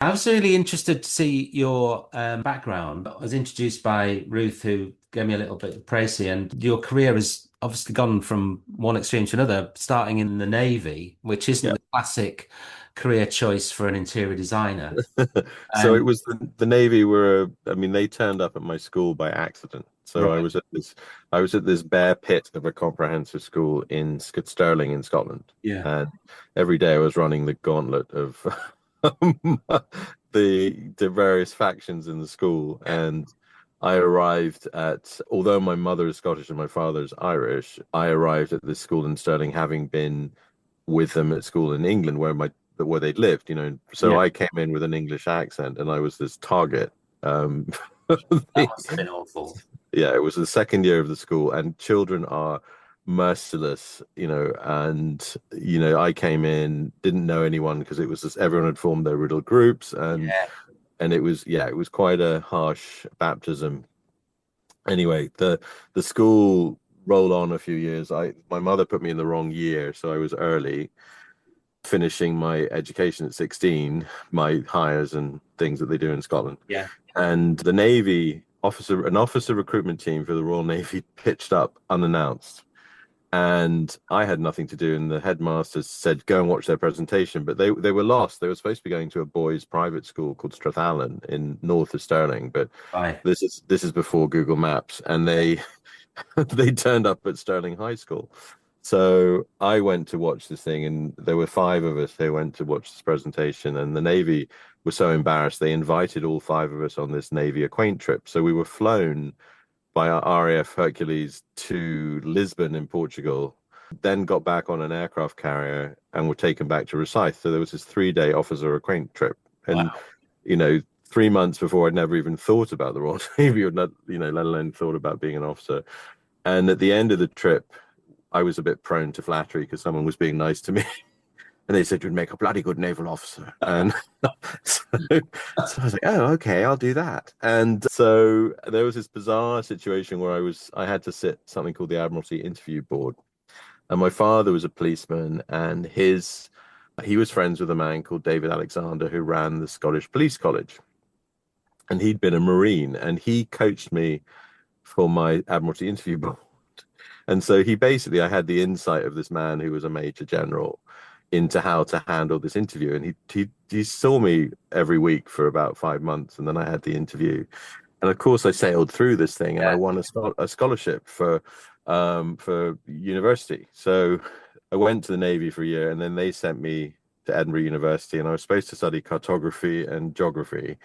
I was really interested to see your background. I was introduced by Ruth, who gave me a little bit of précis, and your career has obviously gone from one extreme to another, starting in the Navy, which isn't Yeah. the classic career choice for an interior designer. So it Um, was the Navy were, I mean, they turned up at my school by accident. So right, I was at this bare pit of a comprehensive school in Stirling in Scotland. yeah, And every day I was running the gauntlet of the various factions in the school. yeah, And I arrived at, although my mother is Scottish and my father is Irish, I arrived at this school in Stirling having been with them at school in England where they'd lived, you know. So yeah. I came in with an English accent and I was this target. Um, That must have been awful. yeah, it was the second year of the school, and children are merciless, you know. And I came in, didn't know anyone because it was just everyone had formed their little groups, Yeah, and it was, yeah, it was quite a harsh baptism. Anyway, the school rolled on a few years. My mother put me in the wrong year, so I was early finishing my education at 16, my hires and things that they do in Scotland. yeah. And the Navy an officer recruitment team for the Royal Navy pitched up unannounced. And I had nothing to do, and the headmaster said, "Go and watch their presentation." But they were lost. They were supposed to be going to a boys' private school called Strathallan in north of Stirling. But Right. this is before Google Maps, and they they turned up at Stirling High School. So I went to watch this thing, and there were five of us. They went to watch this presentation, and the Navy was so embarrassed. They invited all five of us on this Navy acquaint trip. So we were flown by our RAF Hercules to Lisbon in Portugal, then got back on an aircraft carrier and were taken back to Rosyth. So there was this 3 day officer acquaint trip. And, Wow. 3 months before I'd never even thought about the Royal Navy or not, let alone thought about being an officer. And at the end of the trip, I was a bit prone to flattery because someone was being nice to me. And they said you'd make a bloody good naval officer. And so, so I was like, oh, okay, I'll do that. And so there was this bizarre situation where I had to sit something called the Admiralty Interview Board. And my father was a policeman, and he was friends with a man called David Alexander who ran the Scottish Police College. And he'd been a Marine, and he coached me for my Admiralty Interview Board. And so I had the insight of this man who was a major general into how to handle this interview. And he saw me every week for about 5 months, and then I had the interview. And of course, I sailed through this thing, and I Yeah. won a scholarship for university. So I went to the Navy for a year, and then they sent me to Edinburgh University, and I was supposed to study cartography and geography,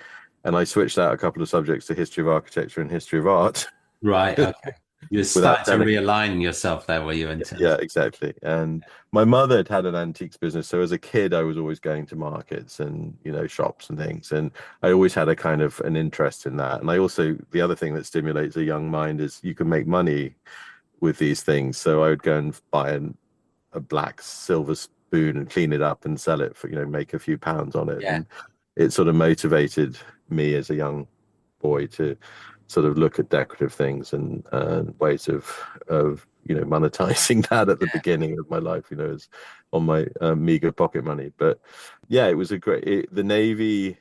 and I switched out a couple of subjects to history of architecture and history of art Right. Okay. You're without starting to telling. realign yourself there, were you, in Yeah, terms exactly. And my mother had an antiques business, so as a kid, I was always going to markets and shops and things, and I always had a kind of an interest in that. And I also, the other thing that stimulates a young mind is you can make money with these things. So I would go and buy a black silver spoon and clean it up and sell it for, make a few pounds on it, yeah. and it sort of motivated me as a young boy to sort of look at decorative things and ways of monetizing that at the beginning of my life, as on my meager pocket money. But yeah, it was the Navy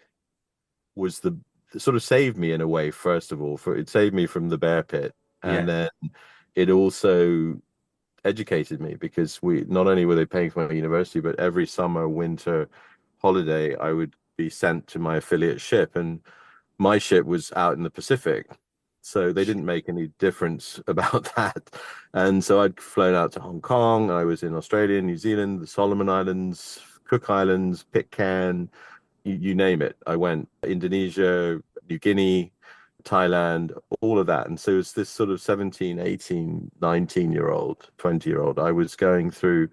was the sort of saved me in a way. First of all, for it saved me from the bear pit, Yeah. and then it also educated me because we not only were they paying for my university, but every summer, winter holiday, I would be sent to my affiliate ship, and my ship was out in the Pacific. So they didn't make any difference about that. And so I'd flown out to Hong Kong. I was in Australia, New Zealand, the Solomon Islands, Cook Islands, Pitcairn, you name it. I went Indonesia, New Guinea, Thailand, all of that. And so it's this sort of 17, 18, 19-year old, 20-year old. I was going through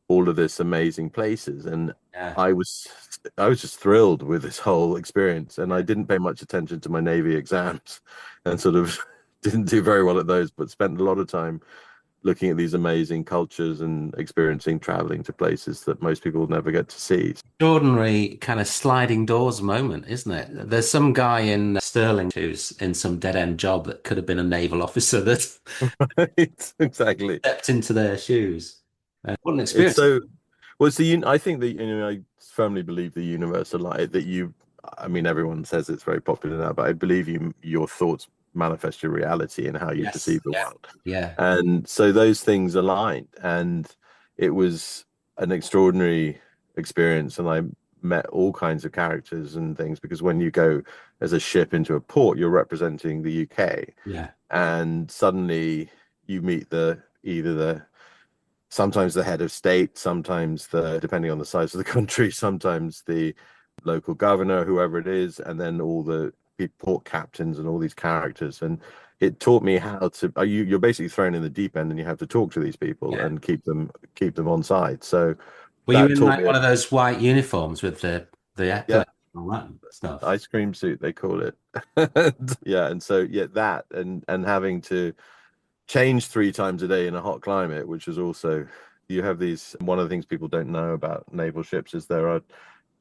all of this amazing places, and Yeah. I was I was just thrilled with this whole experience. And I didn't pay much attention to my Navy exams and sort of didn't do very well at those, but spent a lot of time looking at these amazing cultures and experiencing traveling to places that most people never get to see. Extraordinary kind of sliding doors moment, isn't it? There's some guy in Stirling who's in some dead end job that could have been a naval officer that Right, exactly. stepped into their shoes. What an It's experience. so I think that I firmly believe the universe alive that you I mean, everyone says it's very popular now, but I believe your thoughts manifest your reality and how you Yes. perceive the Yeah. world. Yeah. And so those things aligned, and it was an extraordinary experience. And I met all kinds of characters and things, because when you go as a ship into a port, you're representing the UK, Yeah. and suddenly you meet either the sometimes the head of state, sometimes depending on the size of the country, sometimes the local governor, whoever it is, and then all the port captains and all these characters. And it taught me how to, you're basically thrown in the deep end, and you have to talk to these people Yeah. and keep them on side. So Were you that in taught like me, one of those white uniforms with the yeah, epaulets and all that stuff? ice cream suit, they call it. Yeah. And so, yeah, that and having to change 3 times a day in a hot climate, which is also, you have these, one of the things people don't know about naval ships is there are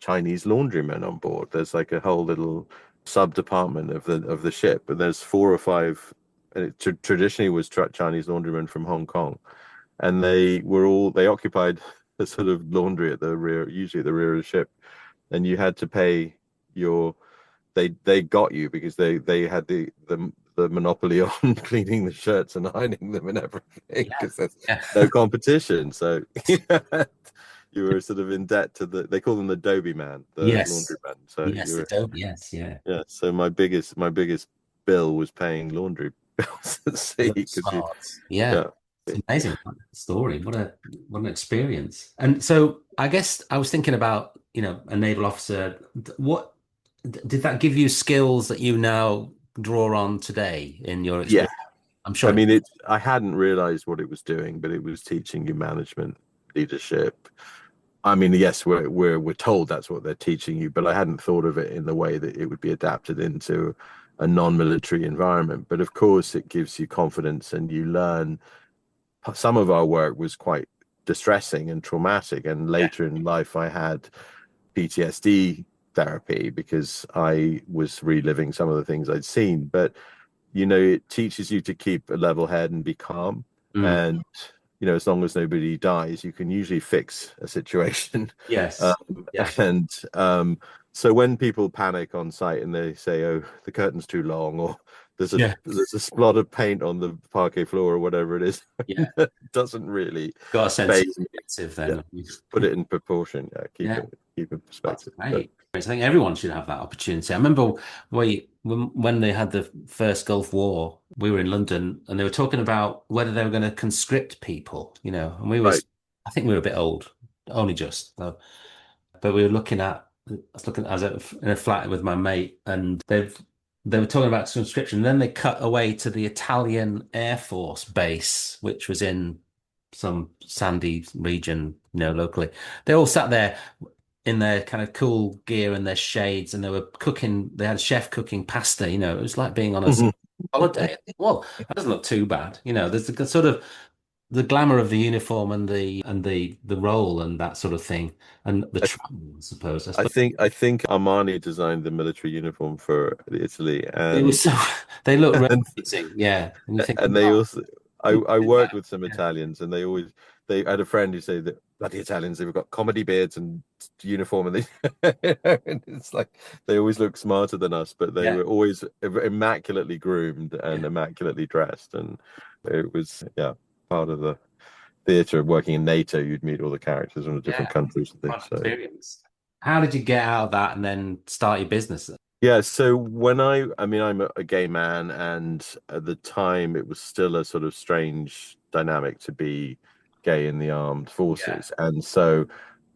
Chinese laundrymen on board. There's like a whole little sub department of the ship, but there's 4 or 5, and it traditionally was Chinese laundrymen from Hong Kong, and they occupied the sort of laundry at the rear, usually at the rear of the ship, and you had to pay your they got you because they had the monopoly on cleaning the shirts and ironing them and everything, Yeah. because there's Yeah. no competition. So you were sort of in debt to they call them the Dobie man, the Yes. laundry man. So Yes. you The were, dope. Yes. Yeah. yeah. So my biggest bill was paying laundry bills at sea, Look because you, smart. Yeah. yeah. It's amazing story. What an experience. And so I guess I was thinking about, a naval officer. What did that give you skills that you now draw on today in your Yeah, experience? I'm I sure it, mean, I hadn't realized what it was doing, but it was teaching you management, leadership. I mean, yes, we're told that's what they're teaching you, but I hadn't thought of it in the way that it would be adapted into a non-military environment. But of course, it gives you confidence, and you learn. Some of our work was quite distressing and traumatic, and yeah. later in life, I had PTSD therapy because I was reliving some of the things I'd seen. But it teaches you to keep a level head and be calm. Mm. And, as long as nobody dies, you can usually fix a situation. Yes. Um, Yeah. and so when people panic on site and they say, "Oh, the curtain's too long," or Yeah. there's a splot of paint on the parquet floor, or whatever it is, Yeah. it doesn't really Got a sense of phase me. perspective Yeah, then. put it in proportion. Yeah, keep Yeah. it keep it in That's perspective. But great. I think everyone should have that opportunity. I remember when they had the first Gulf War, we were in London and they were talking about whether they were going to conscript people, and right. I think we were a bit old, only just though. But we were I was looking, in a flat with my mate, and they were talking about conscription. And then they cut away to the Italian Air Force base, which was in some sandy region, locally. They all sat there in their kind of cool gear and their shades, and they were cooking. They had a chef cooking pasta. It was like being on a holiday. Well, that doesn't look too bad. There's the sort of the glamour of the uniform and the role and that sort of thing, and the travel, I suppose. I suppose I think Armani designed the military uniform for Italy, it was and so they look and amazing. Yeah, and you think, and they oh, also, I we I did worked that. with some Yeah, Italians, and they had a friend who said that bloody Italians, they've got comedy beards and uniform, and and it's like they always look smarter than us, but they yeah, were always immaculately groomed and yeah. immaculately dressed, and it was, yeah, part of the theatre of working in NATO. You'd meet all the characters from the Yeah. different countries and What things. an So experience. How did you get out of that and then start your business? yeah, so when I mean, I'm a gay man, and at the time it was still a sort of strange dynamic to be gay in the armed Yeah, forces. And so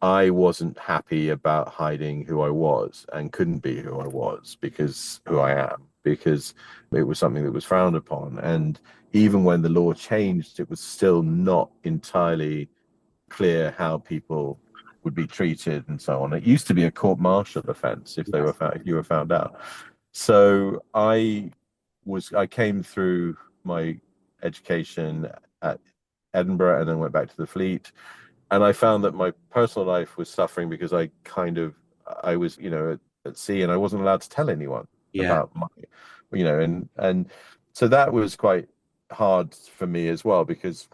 I wasn't happy about hiding who I was, and couldn't be who I was, because who I am, because it was something that was frowned upon. And even when the law changed, it was still not entirely clear how people would be treated and so on. It used to be a court-martial offence if yes, if you were found out. So I came through my education at Edinburgh, and then went back to the fleet, and I found that my personal life was suffering because I was, at sea, and I wasn't allowed to tell anyone yeah, about and so that was quite hard for me as well, because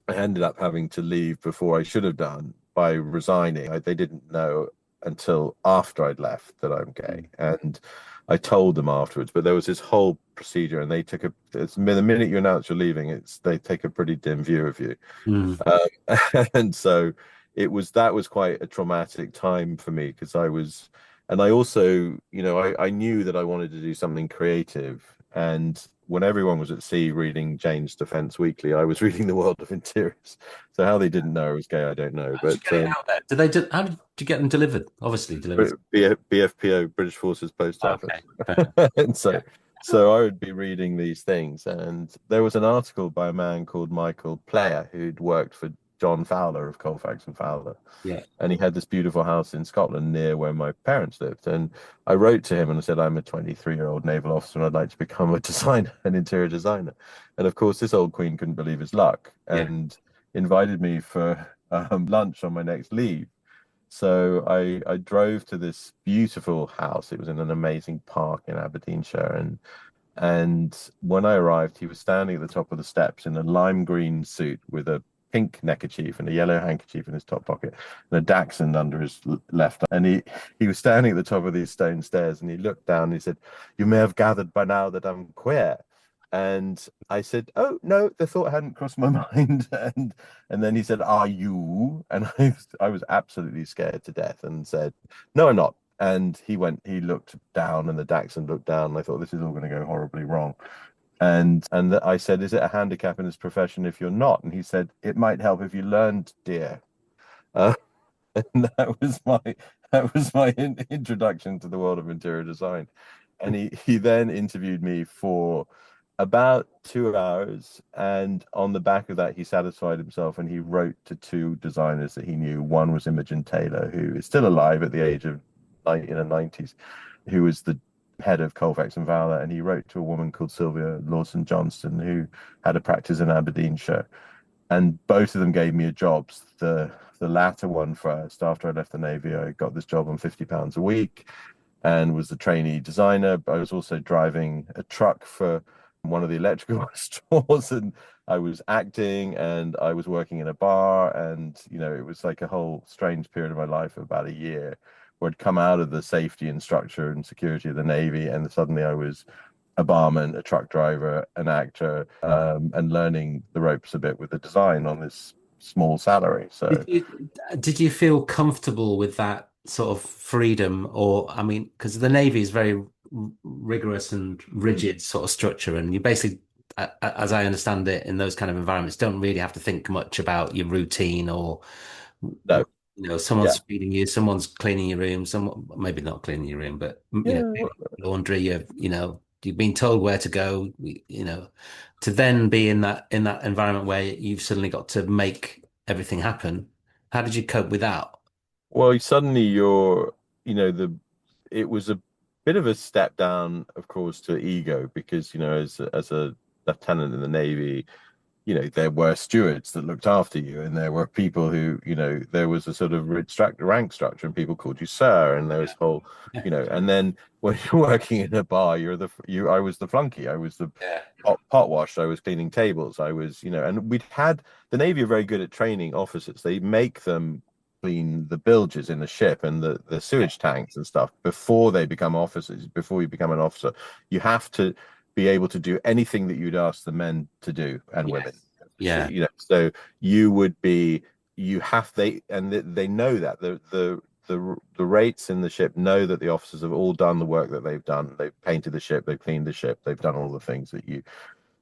I ended up having to leave before I should have done by resigning. They didn't know until after I'd left that I'm gay. And I told them afterwards, but there was this whole procedure, and they took the minute you announce you're leaving, they take a pretty dim view of you. Mm. And so that was quite a traumatic time for me, because and I also, I knew that I wanted to do something creative. And when everyone was at sea reading Jane's Defense Weekly, I was reading The World of Interiors. So how they didn't know I was gay, I don't know. How did you But get it out there? How did you get them delivered? Obviously delivered. BFPO, British Forces Post Office. Okay. Fair. And Yeah. so I would be reading these things, and there was an article by a man called Michael Player, who'd worked for John Fowler of Colefax and Fowler, Yeah. and he had this beautiful house in Scotland near where my parents lived. And I wrote to him and I said, I'm a 23-year-old naval officer and I'd like to become a designer, an interior designer. And of course, this old queen couldn't believe his luck Yeah. and invited me for lunch on my next leave. So I drove to this beautiful house. It was in an amazing park in Aberdeenshire, and when I arrived, he was standing at the top of the steps in a lime green suit with a pink neckerchief and a yellow handkerchief in his top pocket and a dachshund under his left. And he was standing at the top of these stone stairs, and he looked down and he said, "You may have gathered by now that I'm queer." And I said, "Oh no, the thought hadn't crossed my mind." And then he said, "Are you?" And I was absolutely scared to death and said, "No, I'm not." And he looked down, and the Dachshund looked down, and I thought, this is all going to go horribly wrong. And I said, "Is it a handicap in this profession if you're not?" And he said, "It might help if you learned, dear." Uh, and that was my introduction to the world of interior design. And he then interviewed me for about 2 hours, and on the back of that, he satisfied himself, and he wrote to two designers that he knew. One was Imogen Taylor, who is still alive at the age of in her 90s, who was the head of Colefax and Fowler, and he wrote to a woman called Sylvia Lawson Johnston, who had a practice in Aberdeenshire. And both of them gave me a jobs. The latter one first. After I left the Navy, I got this job on £50 a week and was the trainee designer. But I was also driving a truck for one of the electrical stores, and I was acting, and I was working in a bar. And it was like a whole strange period of my life of about a year, where I'd come out of the safety and structure and security of the Navy, and suddenly I was a barman, a truck driver, an actor, and learning the ropes a bit with the design on this small salary. So Did you feel comfortable with that sort of freedom? Or, I mean, because the Navy is very rigorous and rigid sort of structure, and you basically, as I understand it, in those kind of environments, don't really have to think much about your routine, or no, someone's yeah, feeding you, someone's cleaning your room, someone maybe not cleaning your room, but yeah. laundry. You've been told where to go. To then be in that environment where you've suddenly got to make everything happen. How did you cope with that? Well, suddenly the it was a bit of a step down, of course, to ego, because as a lieutenant in the Navy, there were stewards that looked after you, and there were people who, there was a sort of rank structure, and people called you sir, and there was whole, Yeah. and then when you're working in a bar, I was the flunky, I was the Yeah. pot wash, I was cleaning tables, I was, and the Navy are very good at training officers. They make them clean the bilges in the ship and the sewage tanks and stuff before they become officers. Before you become an officer, you have to be able to do anything that you'd ask the men to do, and women. Yes. Yeah. So you would be, you have they know that the rates in the ship know that the officers have all done the work that they've done. They've painted the ship, they've cleaned the ship, they've done all the things that you.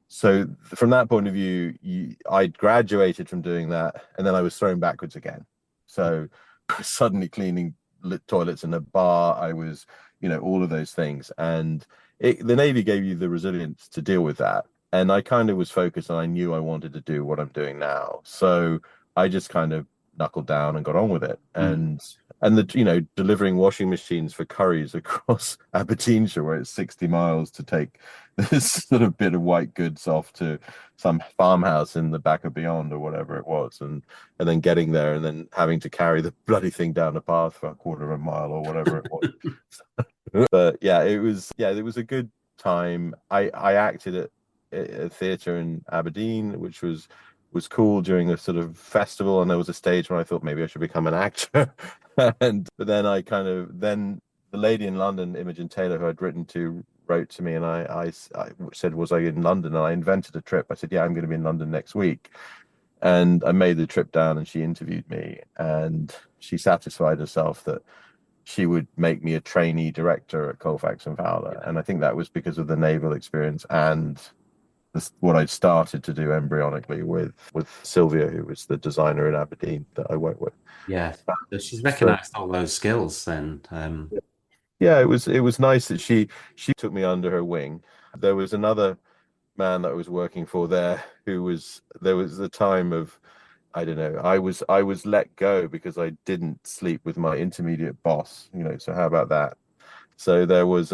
So from that point of view, I graduated from doing that, and then I was thrown backwards again. So I was suddenly cleaning toilets in a bar. I was, all of those things, and the Navy gave you the resilience to deal with that. And I kind of was focused, and I knew I wanted to do what I'm doing now. So I just kind of knuckled down and got on with it. Mm. And delivering washing machines for curries across Aberdeenshire, where it's 60 miles to take this sort of bit of white goods off to some farmhouse in the back of beyond, or whatever it was, and then getting there, and then having to carry the bloody thing down a path for a quarter of a mile or whatever it was. But yeah, it was a good time. I acted at a theatre in Aberdeen, which was cool, during a sort of festival, and there was a stage where I thought maybe I should become an actor. And but then I kind of then the lady in London, Imogen Taylor, who I'd written to, wrote to me, and I said, was I in London? And I invented a trip. I said, yeah, I'm going to be in London next week. And I made the trip down, and she interviewed me, and she satisfied herself that she would make me a trainee director at Colefax and Fowler. And I think that was because of the naval experience and what I'd started to do embryonically with Sylvia, who was the designer in Aberdeen that I worked with. Yeah. So she's So recognized all those skills then. yeah, it was nice that she took me under her wing. There was another man that I was working for there who was there was the time of I don't know. I was let go because I didn't sleep with my intermediate boss, so how about that? So there was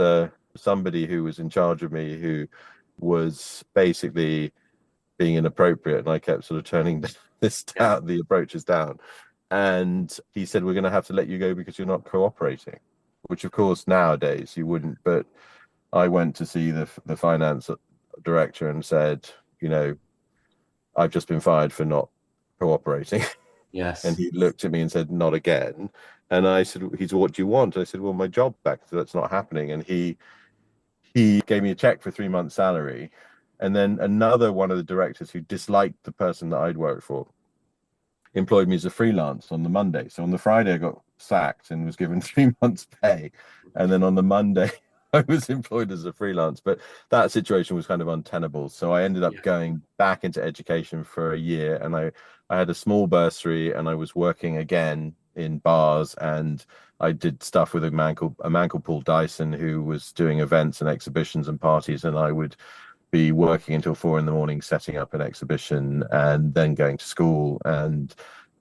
somebody who was in charge of me who was basically being inappropriate, and I kept sort of turning this Yeah. down, the approaches down. And he said, we're going to have to let you go because you're not cooperating, which of course nowadays you wouldn't. But I went to see the finance director and said, I've just been fired for not cooperating. And Yes. he looked at me and said, not again. And I said, he said, what do you want? I said, well, my job back. So that's not happening. And he gave me a check for 3 months' salary. And then another one of the directors who disliked the person that I'd worked for employed me as a freelance on the Monday. So on the Friday, I got sacked and was given 3 months' pay. And then on the Monday, I was employed as a freelance. But that situation was kind of untenable. So I ended up Yeah. going back into education for a year. And I had a small bursary, and I was working again in bars. And I did stuff with a man called Paul Dyson, who was doing events and exhibitions and parties. And I would be working until 4 in the morning setting up an exhibition and then going to school. And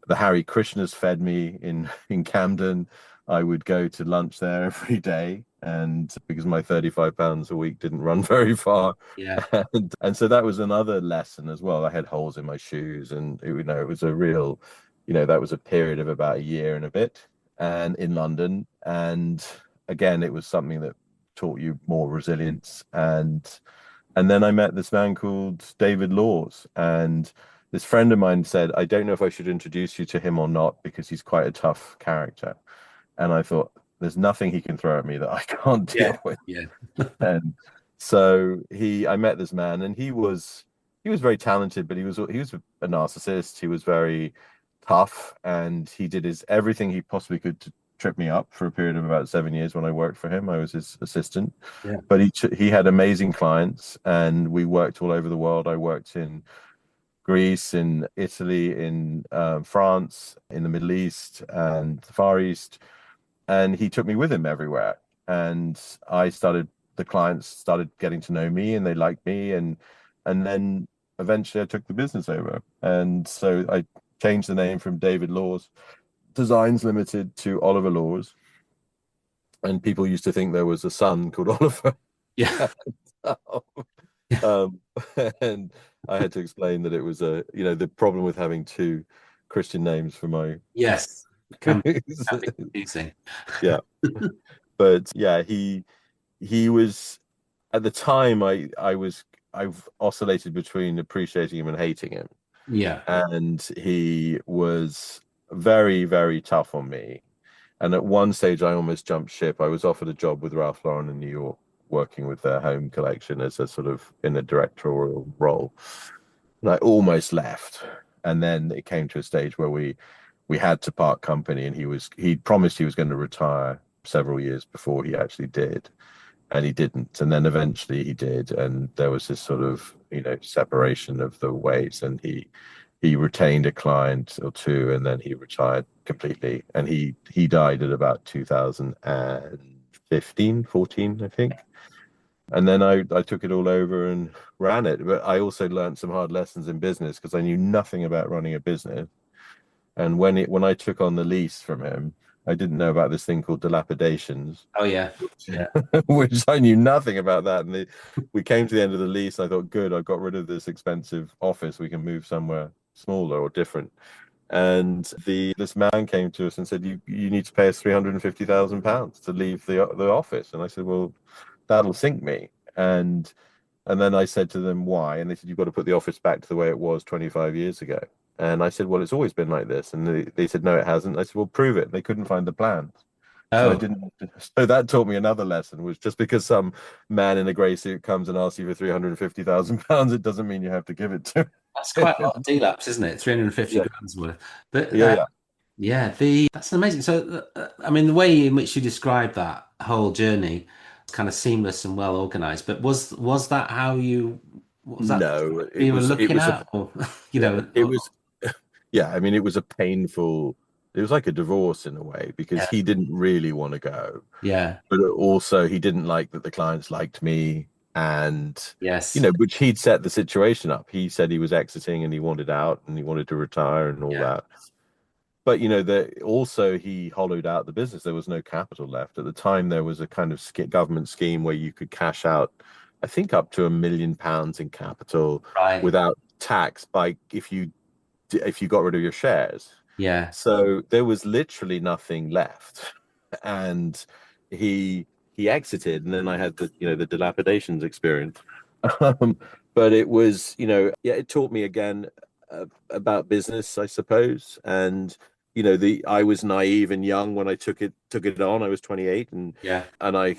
the Harry Krishnas fed me in Camden. I would go to lunch there every day, and because my £35 a week didn't run very far. Yeah. And so that was another lesson as well. I had holes in my shoes, and it was a real, that was a period of about a year and a bit, and in London. And again, it was something that taught you more resilience. And then I met this man called David Laws, and this friend of mine said, I don't know if I should introduce you to him or not because he's quite a tough character. And I thought, there's nothing he can throw at me that I can't Yeah. deal with. Yeah. And so I met this man, and he was very talented, but he was a narcissist. He was very tough, and he did everything he possibly could to trip me up for a period of about 7 years when I worked for him. I was his assistant. Yeah. But he had amazing clients, and we worked all over the world. I worked in Greece, in Italy, in France, in the Middle East, and the Far East. And he took me with him everywhere. And the clients started getting to know me, and they liked me. And then eventually I took the business over. And so I changed the name from David Laws Designs Limited to Oliver Laws. And people used to think there was a son called Oliver. Yeah. um, and I had to explain that it was the problem with having two Christian names for my Yes. Can be confusing. yeah. But yeah, he was at the time I've oscillated between appreciating him and hating him. Yeah. And he was very, very tough on me. And at one stage, I almost jumped ship. I was offered a job with Ralph Lauren in New York, working with their home collection as a sort of in a directorial role. And I almost left. And then it came to a stage where we had to part company, and he promised he was going to retire several years before he actually did. And he didn't. And then eventually he did. And there was this sort of, separation of the ways. And he retained a client or two, and then he retired completely. And he died at about 2015, 14, I think. And then I took it all over and ran it. But I also learned some hard lessons in business because I knew nothing about running a business. And when I took on the lease from him, I didn't know about this thing called dilapidations, Oh yeah. Yeah. which I knew nothing about that. And we came to the end of the lease. I thought, good, I got rid of this expensive office. We can move somewhere smaller or different. And this man came to us and said, you need to pay us £350,000 to leave the office. And I said, well, that'll sink me. And then I said to them, why? And they said, you've got to put the office back to the way it was 25 years ago. And I said, well, it's always been like this. And they said, no, it hasn't. I said, well, prove it. They couldn't find the plans. So I Oh, didn't. So that taught me another lesson, was just because some man in a grey suit comes and asks you for £350,000, it doesn't mean you have to give it to that's quite a lot him. of delapse, isn't it? 350 Yeah, grand's worth. But yeah, yeah. yeah, the that's amazing. So, I mean, the way in which you describe that whole journey is kind of seamless and well organized. But was that how you was that No, you were looking at, or it was, yeah. I mean, it was a painful. It was like a divorce in a way, because yeah, he didn't really want to go, yeah, but also he didn't like that the clients liked me, and yes, which he'd set the situation up. He said he was exiting and he wanted out and he wanted to retire and all yeah, that. But also he hollowed out the business. There was no capital left at the time. There was a kind of government scheme where you could cash out, I think, up to £1 million in capital right, without tax by if you got rid of your shares. yeah, So there was literally nothing left, and he he exited, and then I had the dilapidations experience. Um, but it was, yeah, it taught me again about business, I suppose. And the I was naive and young when I took it on. I was 28, yeah, and I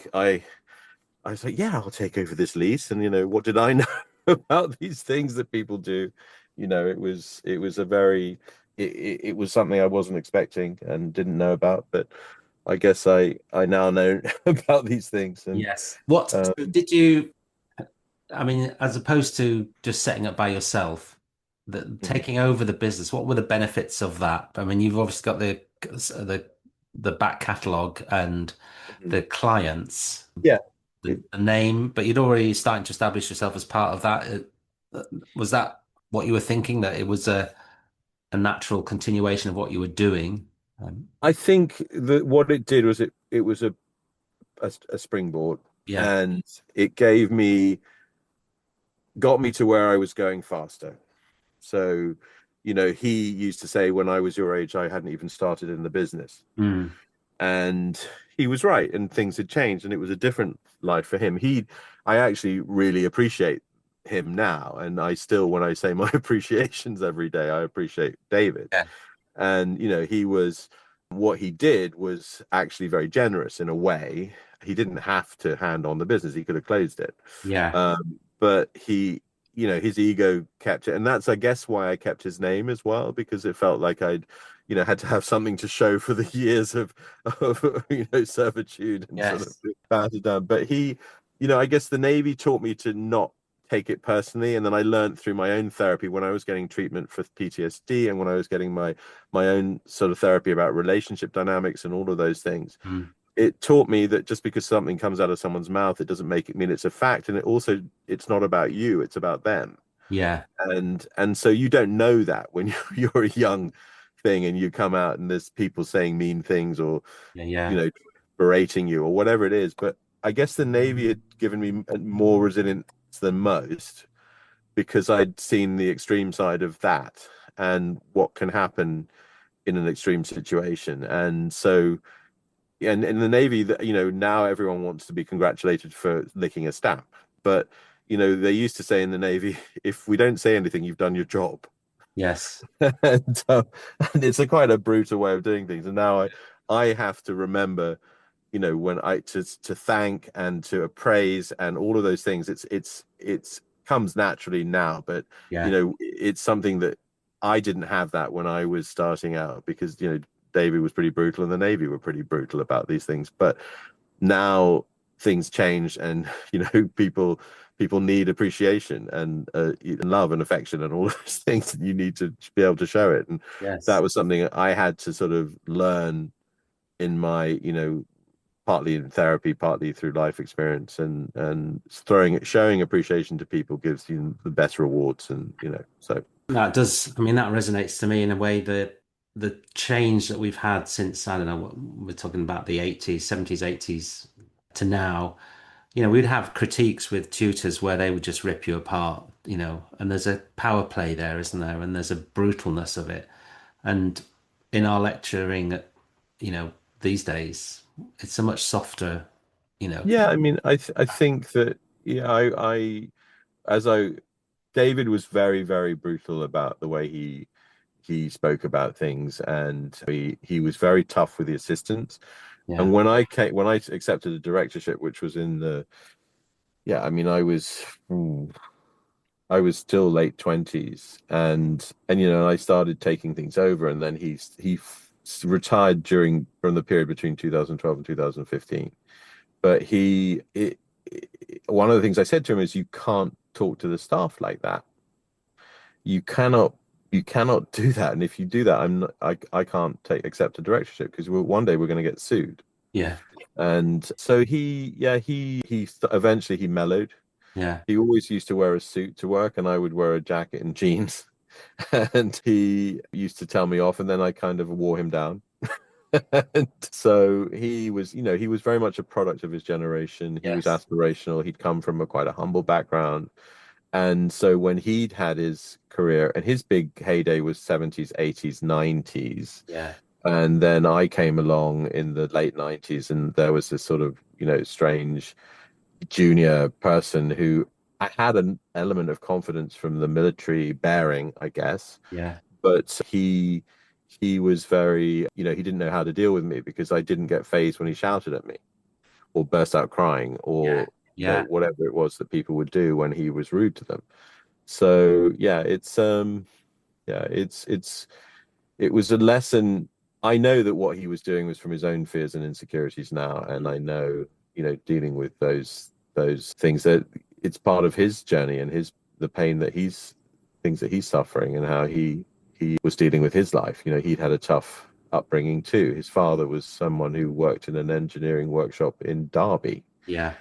was like, yeah, I'll take over this lease. And what did I know about these things that people do? It was a very it was something I wasn't expecting and didn't know about, but I guess I now know about these things. And yes. What um, so did you? I mean, as opposed to just setting up by yourself, taking over the business, what were the benefits of that? I mean, you've obviously got the the back catalogue and mhm. the clients, Yeah. the name, but you'd already starting to establish yourself as part of that. Was that what you were thinking, that it was a natural continuation of what you were doing? I think that what it did was it was a springboard, Yeah. and it got me to where I was going faster. So, he used to say when I was your age, I hadn't even started in the business. Mm. And he was right, and things had changed, and it was a different life for him. I actually really appreciate him now. And I still, when I say my appreciations every day, I appreciate David. Yeah. And, what he did was actually very generous in a way. He didn't have to hand on the business, he could have closed it. Yeah. But his ego kept it. And that's, I guess, why I kept his name as well, because it felt like I'd, had to have something to show for the years of servitude and sort of Yes. battered down. But I guess the Navy taught me to not take it personally. And then I learned through my own therapy, when I was getting treatment for PTSD, and when I was getting my own sort of therapy about relationship dynamics and all of those things, Mm. it taught me that just because something comes out of someone's mouth, it doesn't make it mean it's a fact. And it's not about you, it's about them. Yeah. And so you don't know that when you're a young thing and you come out and there's people saying mean things, or Yeah. you Yeah. know berating you or whatever it is. But I guess the Navy had given me more resilience than most, because I'd seen the extreme side of that and what can happen in an extreme situation. And so, and in the Navy, that now everyone wants to be congratulated for licking a stamp, but they used to say in the Navy, if we don't say anything, you've done your job. Yes. and, um, and it's a quite a brutal way of doing things. And now I have to remember, when I to thank and to appraise and all of those things. It's comes naturally now, but Yeah. it's something that I didn't have that when I was starting out, because Davy was pretty brutal and the Navy were pretty brutal about these things. But now things change, and people need appreciation and love and affection and all those things, and you need to be able to show it. And that Yes. was something I had to sort of learn in my, partly in therapy, partly through life experience. And showing appreciation to people gives you the best rewards. And so That does. I mean, that resonates to me in a way that the change that we've had since, I don't know, we're talking about the 80s, 70s, 80s to now, we'd have critiques with tutors where they would just rip you apart, and there's a power play there, isn't there? And there's a brutalness of it. And in our lecturing, these days, it's a much softer, you know, yeah, I mean, I think that, yeah, I as I David was very, very brutal about the way he he spoke about things, and he was very tough with the assistants. Yeah. And when I accepted a directorship, which was in the yeah, I mean, I was still late 20s, and I started taking things over, and then retired during from the period between 2012 and 2015. But one of the things I said to him is, you can't talk to the staff like that. You cannot do that, and if you do that, I can't accept a directorship, because one day we're going to get sued. Yeah. And so eventually he mellowed. Yeah. He always used to wear a suit to work, and I would wear a jacket and jeans. And he used to tell me off, and then I kind of wore him down. And so he was very much a product of his generation. He was Yes. aspirational. He'd come from quite a humble background. And so when he'd had his career, and his big heyday was 70s, 80s, 90s. Yeah. And then I came along in the late 90s, and there was this sort of, strange junior person who I had an element of confidence from the military bearing, I guess. Yeah. But he was very, he didn't know how to deal with me, because I didn't get phased when he shouted at me or burst out crying, Yeah. or Yeah. whatever it was that people would do when he was rude to them. So yeah, it was a lesson. I know that what he was doing was from his own fears and insecurities now, and I know, dealing with those things, that it's part of his journey, and the pain that things that he's suffering, and how he was dealing with his life. He'd had a tough upbringing too. His father was someone who worked in an engineering workshop in Derby, Yeah.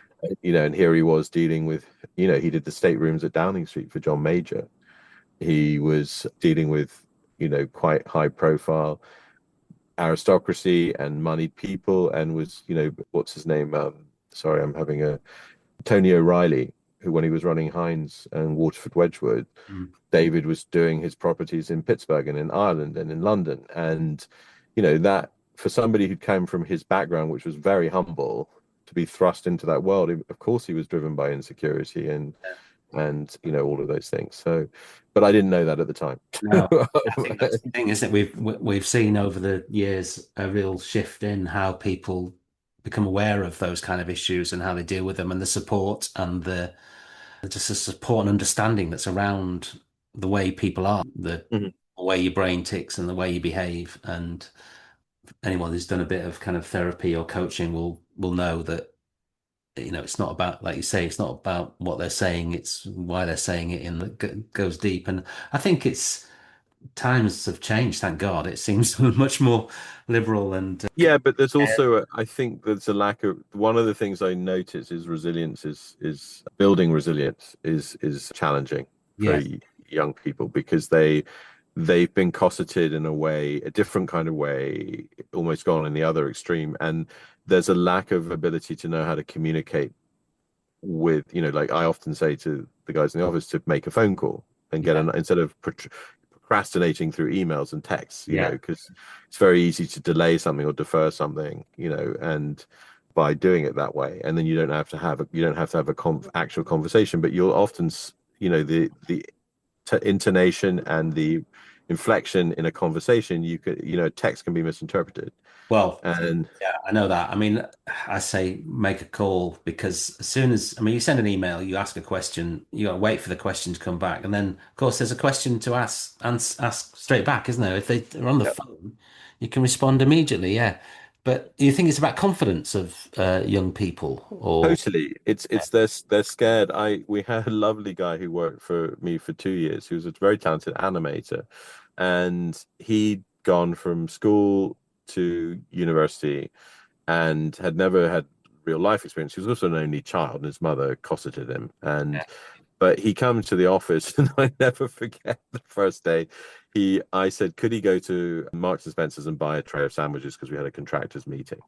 and here he was dealing with, he did the staterooms at Downing Street for John Major. He was dealing with, quite high profile aristocracy and moneyed people, and was, what's his name? Sorry, I'm having a Tony O'Reilly, who, when he was running Heinz and Waterford Wedgwood, Mm. David was doing his properties in Pittsburgh and in Ireland and in London. And, that for somebody who came from his background, which was very humble, to be thrust into that world, of course, he was driven by insecurity and all of those things. So, but I didn't know that at the time. No, I think that's the thing, isn't it? We've seen over the years a real shift in how people become aware of those kind of issues and how they deal with them, and the support and the just the support and understanding that's around the way people are, the Mhm. way your brain ticks and the way you behave. And anyone who's done a bit of kind of therapy or coaching will know that, it's not about, like you say, it's not about what they're saying, it's why they're saying it, and it goes deep. And I think it's times have changed, thank God. It seems much more liberal and Yeah, but there's also I think there's a lack of, one of the things I notice is resilience is building resilience is challenging for yes, young people, because they've been cosseted in a way, a different kind of way, almost gone in the other extreme, and there's a lack of ability to know how to communicate with, like I often say to the guys in the office, to make a phone call and get yeah, an, instead of procrastinating through emails and texts, yeah. because it's very easy to delay something or defer something, and by doing it that way, and then you don't have to have a actual conversation, but you'll often, the intonation and the inflection in a conversation, text can be misinterpreted. Well, And yeah, I know that. I mean, I say make a call, because as soon as, I mean, you send an email, you ask a question, you got to wait for the question to come back. And then, of course, there's a question to ask straight back, isn't there? If they're on the phone, you can respond immediately. Yeah. But you think it's about confidence of young people, or, totally, it's they're scared. We had a lovely guy who worked for me for 2 years, who was a very talented animator, and he'd gone from school to university and had never had real life experience. He was also an only child, and his mother cosseted him. But he comes to the office, and I never forget the first day. I said, could he go to Marks and Spencer's and buy a tray of sandwiches, because we had a contractors meeting.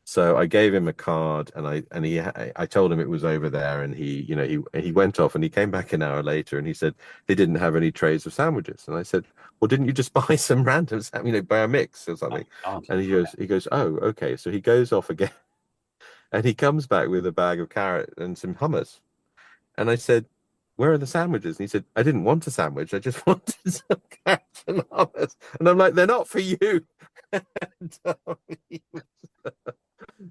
So I gave him a card, and I told him it was over there, and he went off, and he came back an hour later, and he said they didn't have any trays of sandwiches. And I said, well, didn't you just buy some random, buy a mix or something? oh, And he goes, oh, okay. So he goes off again, and he comes back with a bag of carrot and some hummus. And I said, where are the sandwiches? And he said, I didn't want a sandwich. I just wanted some catch and hummus. And I'm like, they're not for you. and,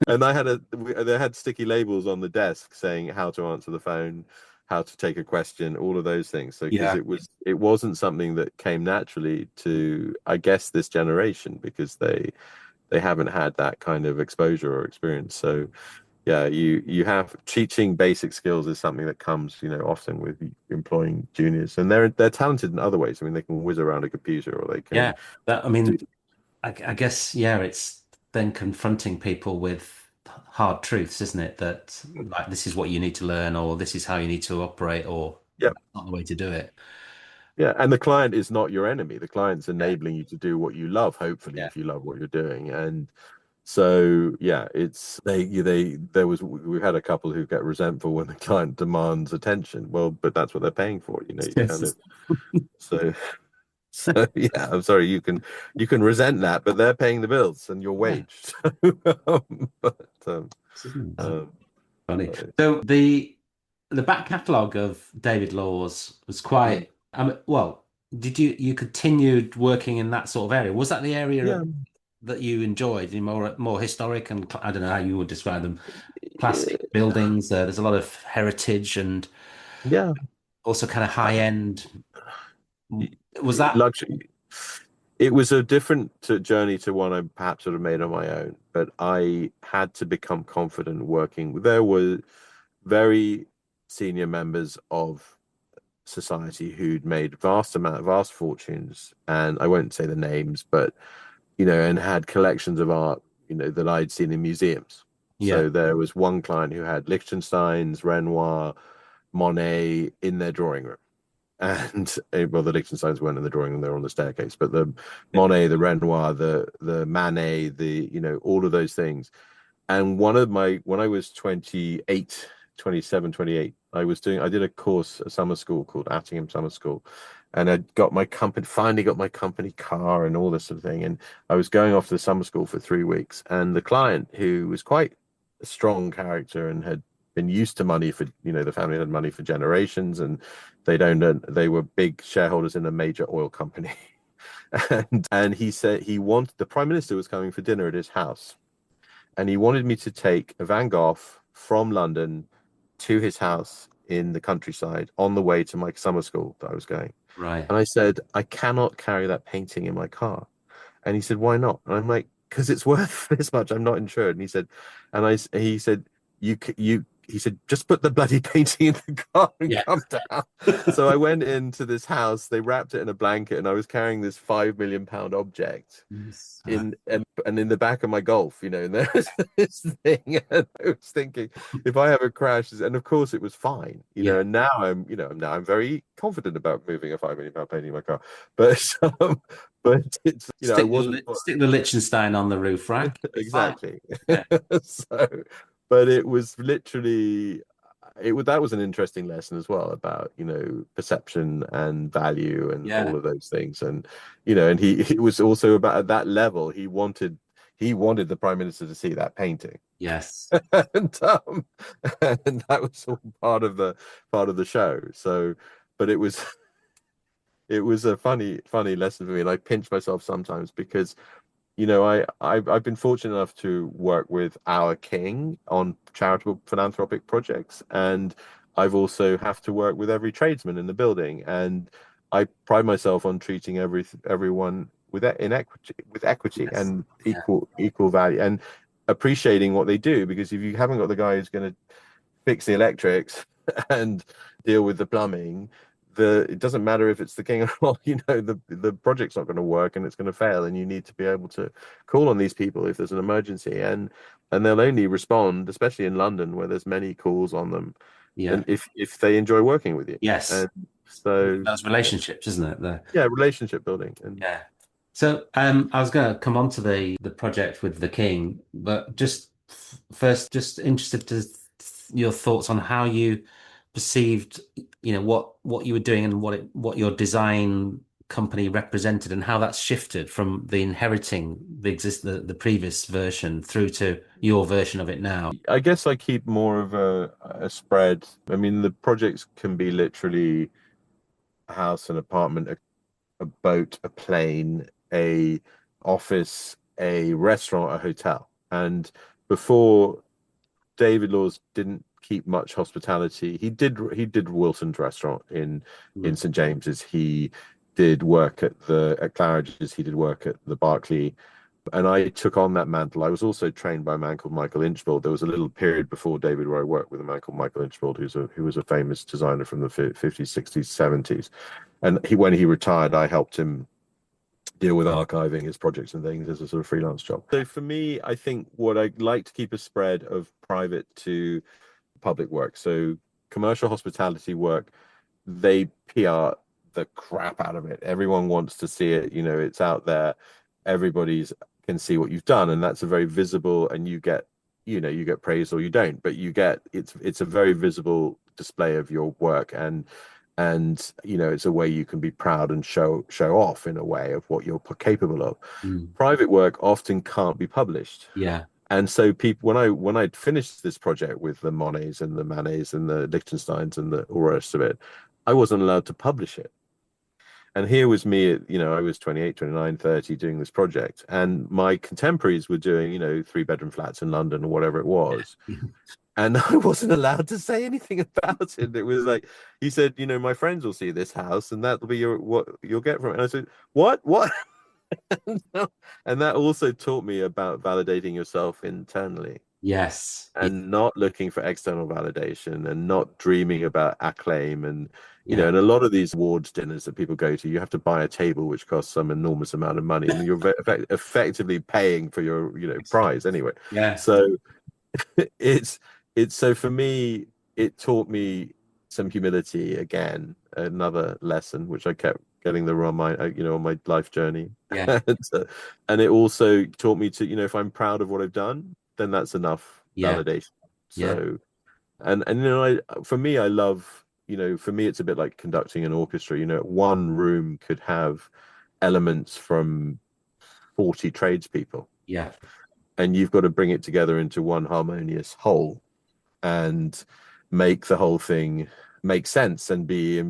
and they had sticky labels on the desk saying how to answer the phone, how to take a question, all of those things. So because Yeah. it wasn't something that came naturally to, I guess, this generation, because they haven't had that kind of exposure or experience. So yeah, you have teaching basic skills is something that comes, often with employing juniors, and they're talented in other ways. I mean, they can whiz around a computer, or they Yeah. can That, I do. mean, I guess, yeah, it's then confronting people with hard truths, isn't it? That like this is what you need to learn, or this is how you need to operate, or Yeah, that's not the way to do it. yeah, and the client is not your enemy. The client's Yeah. enabling you to do what you love, hopefully, Yeah. if you love what you're doing. And so, yeah, it's they there was we've had a couple who get resentful when the client demands attention. Well, but that's what they're paying for, you kind Yes. of. So so yeah, I'm sorry, you can resent that, but they're paying the bills and your Yeah. wage. But Isn't it? um, Funny. uh, So the back catalogue of David Laws was mm, quite, well, did you continued working in that sort of area? Was that the area yeah, that you enjoyed, the more historic and I don't know how you would describe them, classic buildings? There's a lot of heritage and yeah, also kind of uh, high end. Was that luxury. It was a different journey to one I perhaps would have made on my own, but I had to become confident working. There were very senior members of society who'd made vast fortunes, and I won't say the names, but and had collections of art, that I'd seen in museums. yeah, So there was one client who had Liechtenstein's, Renoir, Monet in their drawing room. And well, the Liechtensteins weren't in the drawing room; they were on the staircase. But the Monet, the Renoir, the Manet, all of those things. And when I was 28, 27, 28, I did a course, a summer school called Attingham Summer School. And I finally got my company car and all this sort of thing. And I was going off to the summer school for 3 weeks. And the client, who was quite a strong character and had been used to money for, the family had money for generations, and they were big shareholders in a major oil company. And he said the prime minister was coming for dinner at his house, and he wanted me to take a Van Gogh from London to his house in the countryside on the way to my summer school that I was going. right, And I said, I cannot carry that painting in my car. And he said, why not? And I'm like, because it's worth this much. I'm not insured. And he said, he said, he said, just put the bloody painting in the car and yeah. come down. So I went into this house. They wrapped it in a blanket, and I was carrying this £5 million object Yes. and in the back of my Golf, and there was this thing, and I was thinking, if I have a crash, and of course it was fine, Yeah. and now I'm very confident about moving a £5 million painting in my car, but but it's I wasn't Stick the Liechtenstein on the roof rack. It'll be fine. exactly. Yeah. So, but it was literally that was an interesting lesson as well about perception and value and all Yeah. of those things. And and he was also about, at that level, he wanted the prime minister to see that painting. Yes. and, and that was all part of the show. So but it was a funny lesson for me, and I pinch myself sometimes because I've been fortunate enough to work with our king on charitable philanthropic projects, and I've also have to work with every tradesman in the building, and I pride myself on treating everyone with equity Yes. and Yeah. equal value, and appreciating what they do, because if you haven't got the guy who's going to fix the electrics and deal with the plumbing, it doesn't matter if it's the king or not, the project's not going to work and it's going to fail, and you need to be able to call on these people if there's an emergency, and they'll only respond, especially in London where there's many calls on them, Yeah. and if they enjoy working with you. Yes. And so Those relationships, isn't it? yeah, relationship building. And Yeah. So I was going to come on to the project with the king, but just first, just interested to your thoughts on how you perceived, what you were doing and what your design company represented and how that's shifted from the inheriting the previous version through to your version of it now? I guess I keep more of a spread. I mean, the projects can be literally a house, an apartment, a boat, a plane, a office, a restaurant, a hotel. And before, David Laws didn't keep much hospitality. He did Wilson's restaurant in Mm. St James's. He did work at Claridge's. He did work at the Berkeley. And I took on that mantle. I was also trained by a man called Micheal Inchbald. There was a little period before David where I worked with a man called Micheal Inchbald, who was a famous designer from the 50s, 60s, 70s. And when he retired, I helped him deal with archiving his projects and things as a sort of freelance job. So for me, I think what I like to keep a spread of private to public work. So commercial hospitality work, they PR the crap out of it. Everyone wants to see it. It's out there. Everybody's can see what you've done, and that's a very visible, and you get praise or you don't, but it's a very visible display of your work, and it's a way you can be proud and show off in a way of what you're capable of. Mm. Private work often can't be published. Yeah. And so people, when I'd finished this project with the Monets and the Manets and the Liechtensteins and all the rest of it, I wasn't allowed to publish it. And here was me, I was 28, 29, 30 doing this project. And my contemporaries were doing, 3-bedroom flats in London or whatever it was. And I wasn't allowed to say anything about it. It was like, he said, my friends will see this house and that'll be what you'll get from it. And I said, what? And that also taught me about validating yourself internally. Yes. And not looking for external validation and not dreaming about acclaim. And Yeah. and a lot of these awards dinners that people go to, you have to buy a table which costs some enormous amount of money, and you're effectively paying for your prize anyway. Yeah. So it's so for me, it taught me some humility again, another lesson which I kept getting on my life journey. Yeah. And it also taught me to, if I'm proud of what I've done, then that's enough Yeah. validation. Yeah. So and for me, I love, for me it's a bit like conducting an orchestra. One room could have elements from 40 tradespeople. Yeah. And you've got to bring it together into one harmonious whole and make the whole thing make sense and be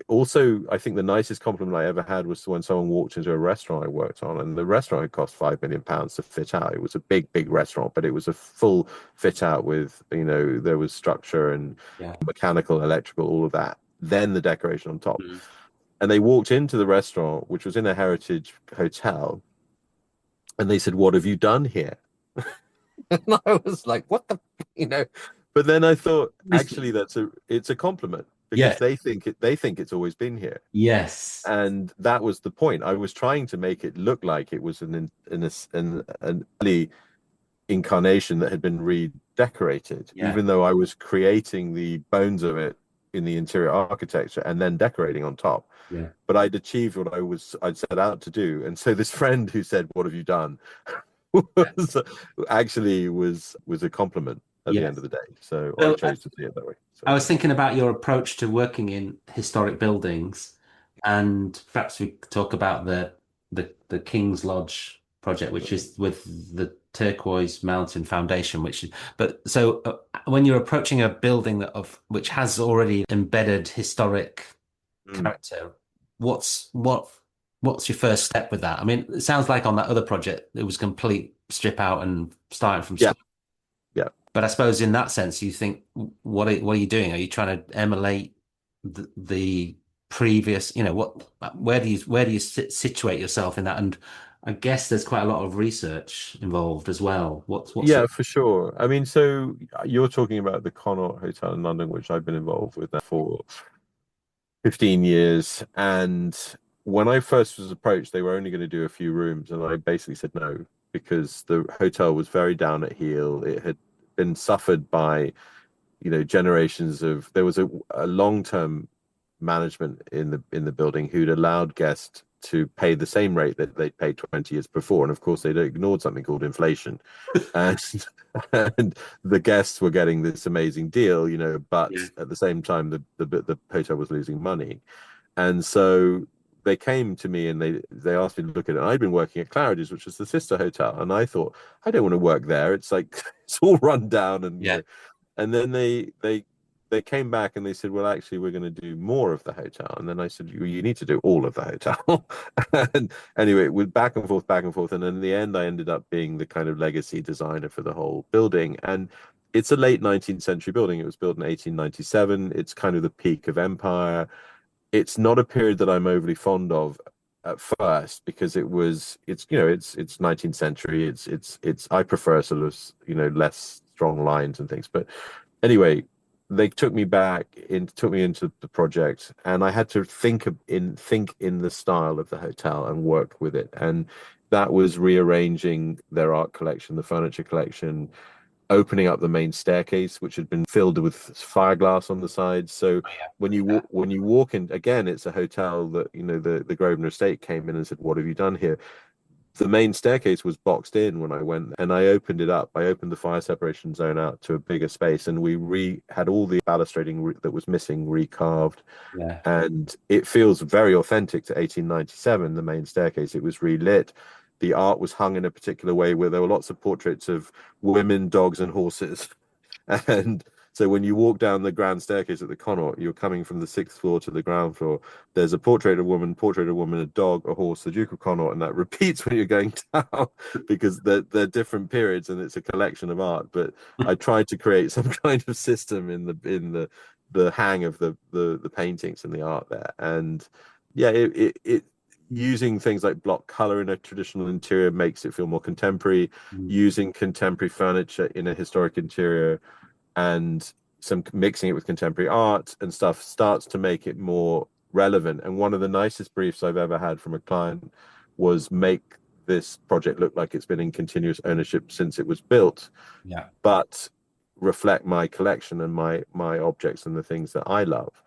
also. I think the nicest compliment I ever had was when someone walked into a restaurant I worked on, and the restaurant had cost £5 million to fit out. It was a big restaurant, but it was a full fit out with, there was structure and mechanical, electrical, all of that, then the decoration on top. And they walked into the restaurant, which was in a heritage hotel, and they said, "What have you done here?" And I was like, "What the?" But then I thought, actually, it's a compliment, because they think it's always been here. Yes. And that was the point. I was trying to make it look like it was an early incarnation that had been redecorated, even though I was creating the bones of it in the interior architecture and then decorating on top. Yeah. But I'd achieved what I'd set out to do. And so this friend who said, "What have you done?" was a compliment at the end of the day. So I chose to see it that way. So. I was thinking about your approach to working in historic buildings, and perhaps we could talk about the King's Lodge project, which is with the Turquoise Mountain Foundation. When you're approaching a building which has already embedded historic character, what's your first step with that? I mean, it sounds like on that other project it was complete strip out and starting from scratch. Yeah. But I suppose in that sense, you think, what are you doing? Are you trying to emulate the previous? Where do you situate yourself in that? And I guess there's quite a lot of research involved as well. For sure. I mean, so you're talking about the Connaught Hotel in London, which I've been involved with now for 15 years. And when I first was approached, they were only going to do a few rooms, and I basically said no, because the hotel was very down at heel. It had been suffered by, generations of. There was a long-term management in the building who'd allowed guests to pay the same rate that they'd paid 20 years before, and of course they'd ignored something called inflation, and the guests were getting this amazing deal, but at the same time the hotel was losing money. And so they came to me and they asked me to look at it. I'd been working at Claridge's, which was the sister hotel, and I thought, I don't want to work there. It's like it's all run down, and Yeah. and then they came back and they said, well, actually, we're going to do more of the hotel. And then I said, you need to do all of the hotel. And anyway, with back and forth. And in the end, I ended up being the kind of legacy designer for the whole building. And it's a late 19th century building. It was built in 1897. It's kind of the peak of empire. It's not a period that I'm overly fond of at first because it's 19th century. It's I prefer sort of, less strong lines and things. But anyway, they took me into the project, and I had to think in the style of the hotel and work with it. And that was rearranging their art collection, the furniture collection, opening up the main staircase, which had been filled with fireglass on the sides. So Oh, yeah. when you walk in, again, it's a hotel that, the Grosvenor estate came in and said, "What have you done here?" The main staircase was boxed in when I went, and I opened it up. I opened the fire separation zone out to a bigger space, and we had all the balustrading that was missing recarved, Yeah. and it feels very authentic to 1897. The main staircase, it was relit. The art was hung in a particular way where there were lots of portraits of women, dogs, and horses. And so when you walk down the grand staircase at the Connaught, you're coming from the sixth floor to the ground floor. There's a portrait of a woman, a dog, a horse, the Duke of Connaught, and that repeats when you're going down because they're different periods and it's a collection of art. But I tried to create some kind of system in the hang of the paintings and the art there. And yeah, it using things like block color in a traditional interior makes it feel more contemporary. Mm. Using contemporary furniture in a historic interior and some mixing it with contemporary art and stuff starts to make it more relevant. And one of the nicest briefs I've ever had from a client was make this project look like it's been in continuous ownership since it was built, Yeah. but reflect my collection and my objects and the things that I love.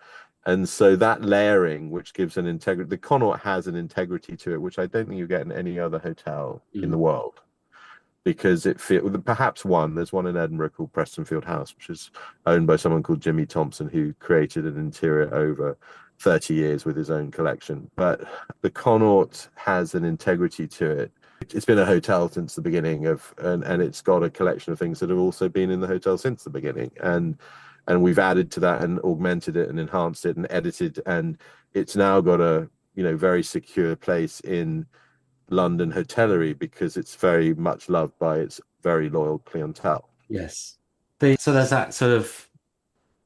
And so that layering, which gives an integrity, the Connaught has an integrity to it, which I don't think you get in any other hotel in the world, because it feels, perhaps there's one in Edinburgh called Prestonfield House, which is owned by someone called Jimmy Thompson, who created an interior over 30 years with his own collection. But the Connaught has an integrity to it. It's been a hotel since the beginning and it's got a collection of things that have also been in the hotel since the beginning. And we've added to that and augmented it and enhanced it and edited, and it's now got a very secure place in London hotellery because it's very much loved by its very loyal clientele. Yes. So there's that sort of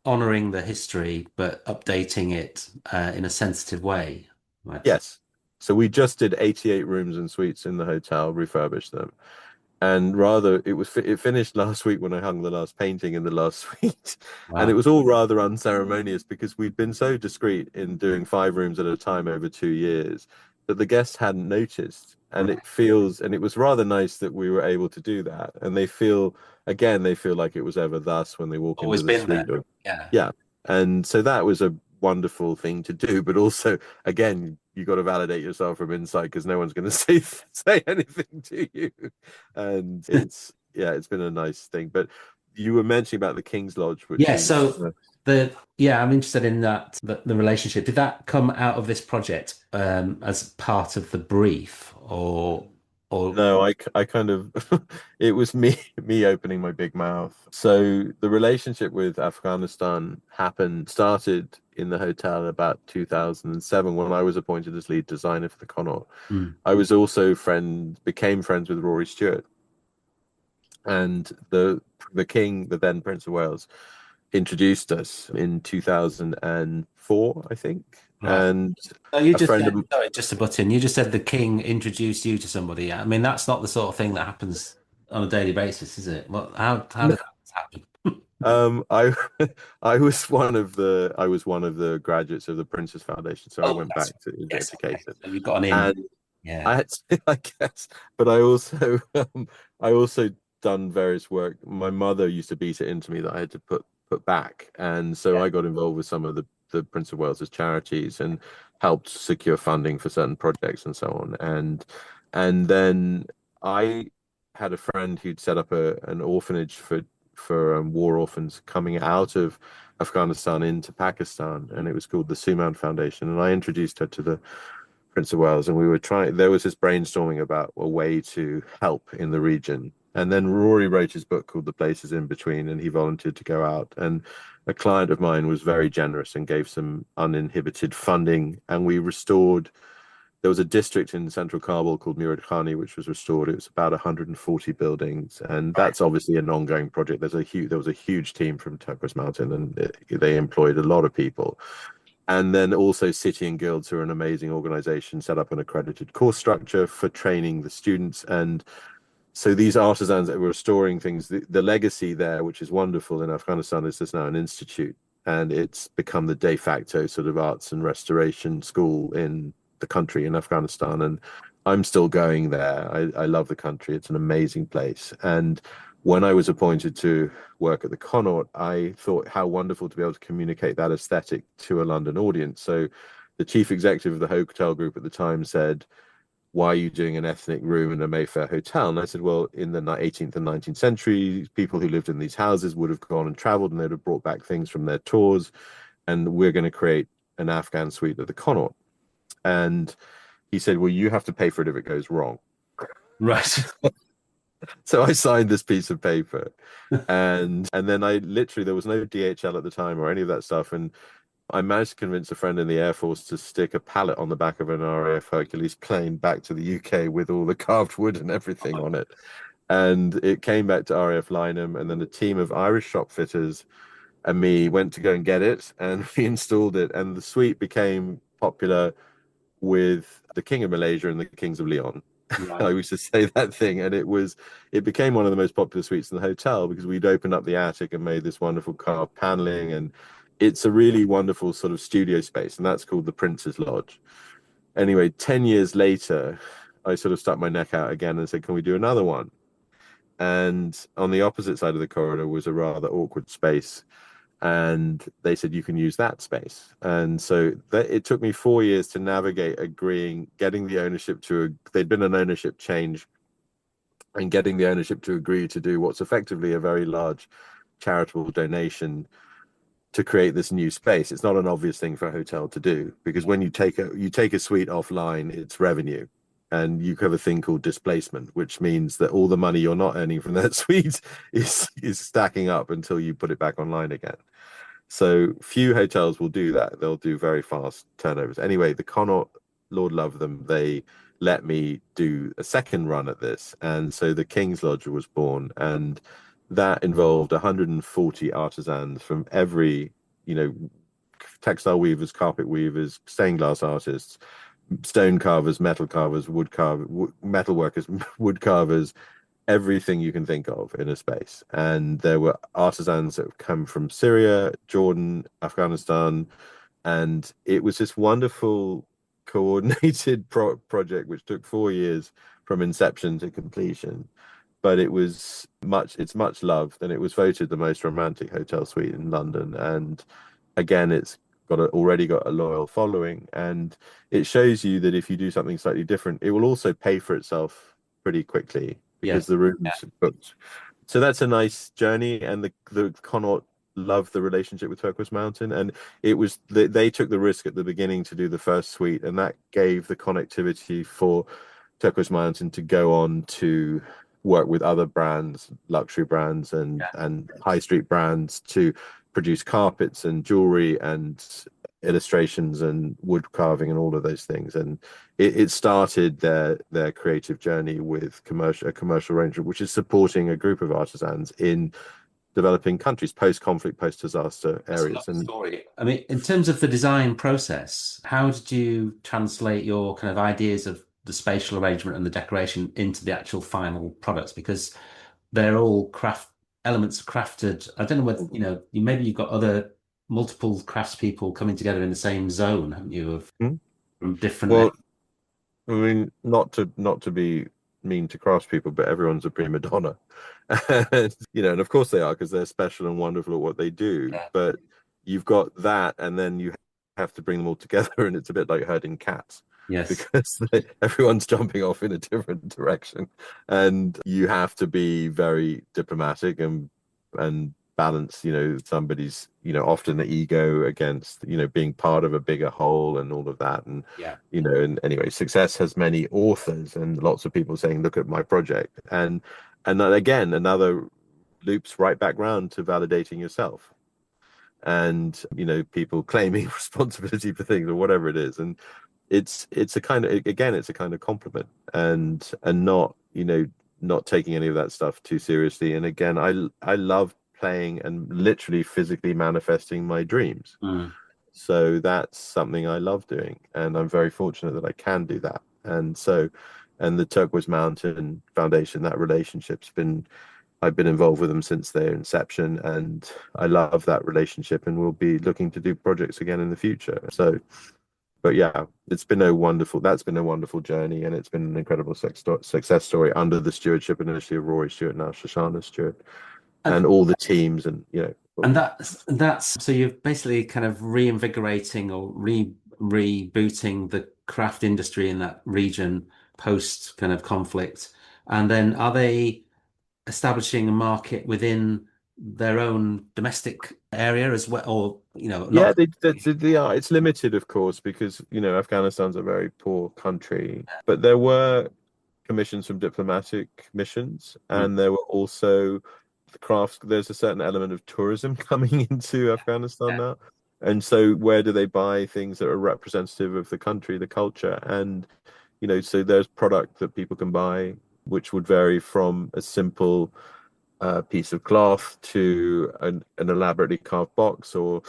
honoring the history, but updating it in a sensitive way. Right. Yes. So we just did 88 rooms and suites in the hotel, refurbished them. And rather, it finished last week when I hung the last painting in the last suite. And it Wow. was all rather unceremonious because we'd been so discreet in doing 5 rooms at a time over 2 years that the guests hadn't noticed. And Right. it was rather nice that we were able to do that. And they feel like it was ever thus when they walk into Always the been there. suite. Yeah. Yeah. And so that was a wonderful thing to do. But also, again, you got to validate yourself from inside because no one's going to say anything to you. And it's been a nice thing. But you were mentioning about the King's Lodge, which Yeah. is So I'm interested in that, the relationship. Did that come out of this project as part of the brief or no, I kind of it was me opening my big mouth. So the relationship with Afghanistan started in the hotel in about 2007 when I was appointed as lead designer for the Connaught. Mm. I was also became friends with Rory Stewart, and the King, the then Prince of Wales, introduced us in 2004, I think. Right. And So you a just friend said, of sorry, just to butt in, you just said the king introduced you to somebody. I mean, that's not the sort of thing that happens on a daily basis, is it? Well, how did that happen? I I was one of the graduates of the Princess Foundation, so I Oh, went that's back to yes, okay. education, So you've got an in. and I Yeah. had to, I guess, but I also done various work. My mother used to beat it into me that I had to put back, and so Yeah. I got involved with some of the Prince of Wales's charities and helped secure funding for certain projects and so on. And then I had a friend who'd set up an orphanage for war orphans coming out of Afghanistan into Pakistan, and it was called the Suman Foundation. And I introduced her to Prince of Wales, and we were trying. There was this brainstorming about a way to help in the region, and then Rory wrote his book called The Places in Between, and he volunteered to go out. And a client of mine was very generous and gave some uninhibited funding, and we restored. There was a district in central Kabul called Murad Khani, which was restored. It was about 140 buildings, and that's obviously an ongoing project. There was a huge team from Turquoise Mountain, and they employed a lot of people. And then also City and Guilds, who are an amazing organization, set up an accredited course structure for training the students. And so these artisans that were restoring things, the legacy there, which is wonderful in Afghanistan, is there's now an institute, and it's become the de facto sort of arts and restoration school in the country, in Afghanistan. And I'm still going there. I love the country. It's an amazing place. And when I was appointed to work at the Connaught, I thought how wonderful to be able to communicate that aesthetic to a London audience. So the chief executive of the hotel group at the time said, why are you doing an ethnic room in a Mayfair hotel? And I said, well, in the 18th and 19th century, people who lived in these houses would have gone and traveled, and they'd have brought back things from their tours. And we're going to create an Afghan suite at the Connaught. And he said, well, you have to pay for it if it goes wrong. Right. So I signed this piece of paper, and then I literally, there was no DHL at the time or any of that stuff, and I managed to convince a friend in the Air Force to stick a pallet on the back of an RAF Hercules plane back to the UK with all the carved wood and everything on it. And it came back to RAF Lynham, and then a team of Irish shop fitters and me went to go and get it, and we installed it, and the suite became popular with the King of Malaysia and the Kings of Leon. Right. I used to say that thing, and it became one of the most popular suites in the hotel because we'd opened up the attic and made this wonderful carved paneling, and it's a really wonderful sort of studio space, and that's called the Prince's Lodge. Anyway, 10 years later, I sort of stuck my neck out again and said, can we do another one? And on the opposite side of the corridor was a rather awkward space, and they said you can use that space. And so it took me 4 years to navigate getting the ownership there'd been an ownership change, and getting the ownership to agree to do what's effectively a very large charitable donation to create this new space. It's not an obvious thing for a hotel to do, because when you take a suite offline, it's revenue. And you have a thing called displacement, which means that all the money you're not earning from that suite is stacking up until you put it back online again. So few hotels will do that. They'll do very fast turnovers. Anyway, the Connaught, Lord love them, they let me do a second run at this. And so the King's Lodge was born, and that involved 140 artisans from every, textile weavers, carpet weavers, stained glass artists, stone carvers, metal carvers, metal workers, wood carvers, everything you can think of in a space. And there were artisans that have come from Syria, Jordan, Afghanistan, and it was this wonderful coordinated project which took 4 years from inception to completion. But it's much loved, and it was voted the most romantic hotel suite in London. And again, it's already got a loyal following, and it shows you that if you do something slightly different, it will also pay for itself pretty quickly because the rooms are booked. So that's a nice journey, and the Connaught loved the relationship with Turquoise Mountain, and they took the risk at the beginning to do the first suite, and that gave the connectivity for Turquoise Mountain to go on to work with other brands, luxury brands and high street brands, to produce carpets and jewelry and illustrations and wood carving and all of those things. And it started their creative journey with a commercial arrangement, which is supporting a group of artisans in developing countries, post-conflict, post-disaster areas. That's a story. I mean, in terms of the design process, how did you translate your kind of ideas of the spatial arrangement and the decoration into the actual final products? Because they're all elements crafted. I don't know whether, maybe you've got other multiple craftspeople coming together in the same zone, haven't you, from different. Well, I mean, not to be mean to craftspeople, but everyone's a prima donna. And, and of course they are, because they're special and wonderful at what they do. Yeah. But you've got that, and then you have to bring them all together, and it's a bit like herding cats. Yes. Because everyone's jumping off in a different direction, and you have to be very diplomatic and balance, somebody's, often the ego against, being part of a bigger whole and all of that. And, Yeah. and anyway, success has many authors and lots of people saying, look at my project. And then again, another loops right back round to validating yourself and, people claiming responsibility for things or whatever it is. And it's a kind of, again, it's a kind of compliment and not, not taking any of that stuff too seriously. And again, I love playing and literally physically manifesting my dreams. Mm. So that's something I love doing, and I'm very fortunate that I can do that. And the Turquoise Mountain Foundation, that relationship's been, I've been involved with them since their inception, and I love that relationship, and we'll be looking to do projects again in the future. So, but yeah, that's been a wonderful journey, and it's been an incredible success story under the stewardship initially of Rory Stewart, now Shoshana Stewart, And and all the teams, and and that's so you're basically kind of reinvigorating or rebooting the craft industry in that region post kind of conflict. And then are they establishing a market within their own domestic area as well, or yeah, not? they are. It's limited, of course, because Afghanistan's a very poor country, but there were commissions from diplomatic missions, Mm. and there were also the crafts. There's a certain element of tourism coming into Afghanistan Yeah. now, and so where do they buy things that are representative of the country, the culture, and so there's product that people can buy, which would vary from a simple piece of cloth to an elaborately carved box, or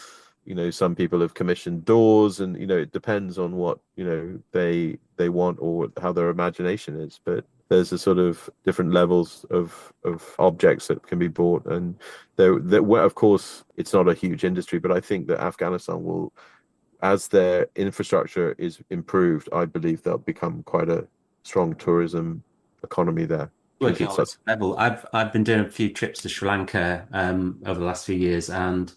some people have commissioned doors, and it depends on what they want or how their imagination is. But there's a sort of different levels of objects that can be bought, and well, of course it's not a huge industry, but I think that Afghanistan will, as their infrastructure is improved, I believe they'll become quite a strong tourism economy there, because Working it's on such. this level. I've been doing a few trips to Sri Lanka over the last few years, and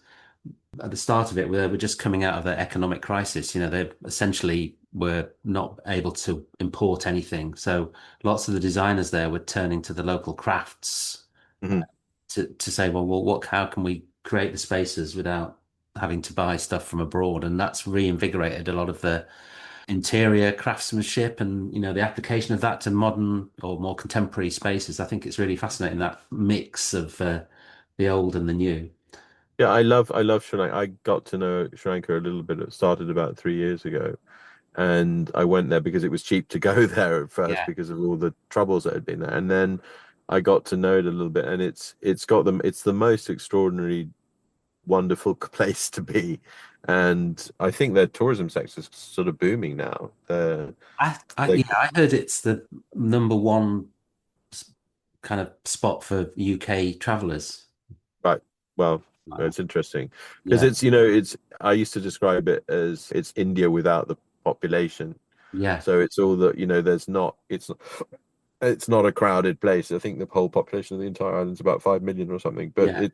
at the start of it, we were just coming out of the economic crisis. They essentially were not able to import anything, so lots of the designers there were turning to the local crafts Mhm. to say, well, what? How can we create the spaces without having to buy stuff from abroad? And that's reinvigorated a lot of the interior craftsmanship and the application of that to modern or more contemporary spaces. I think it's really fascinating, that mix of the old and the new. Yeah, I love Sri Lanka. I got to know Sri Lanka a little bit. It started about 3 years ago, and I went there because it was cheap to go there at first Yeah. because of all the troubles that had been there. And then I got to know it a little bit, and it's the most extraordinary, wonderful place to be. And I think their tourism sector is sort of booming now. They're Yeah, I heard it's the number one s- kind of spot for UK travelers. Right. Well, Wow. it's interesting because Yeah, it's I used to describe it as it's India without the population. yeah, So it's all that, there's not, it's not a crowded place. I think the whole population of the entire island is about 5 million or something, but yeah,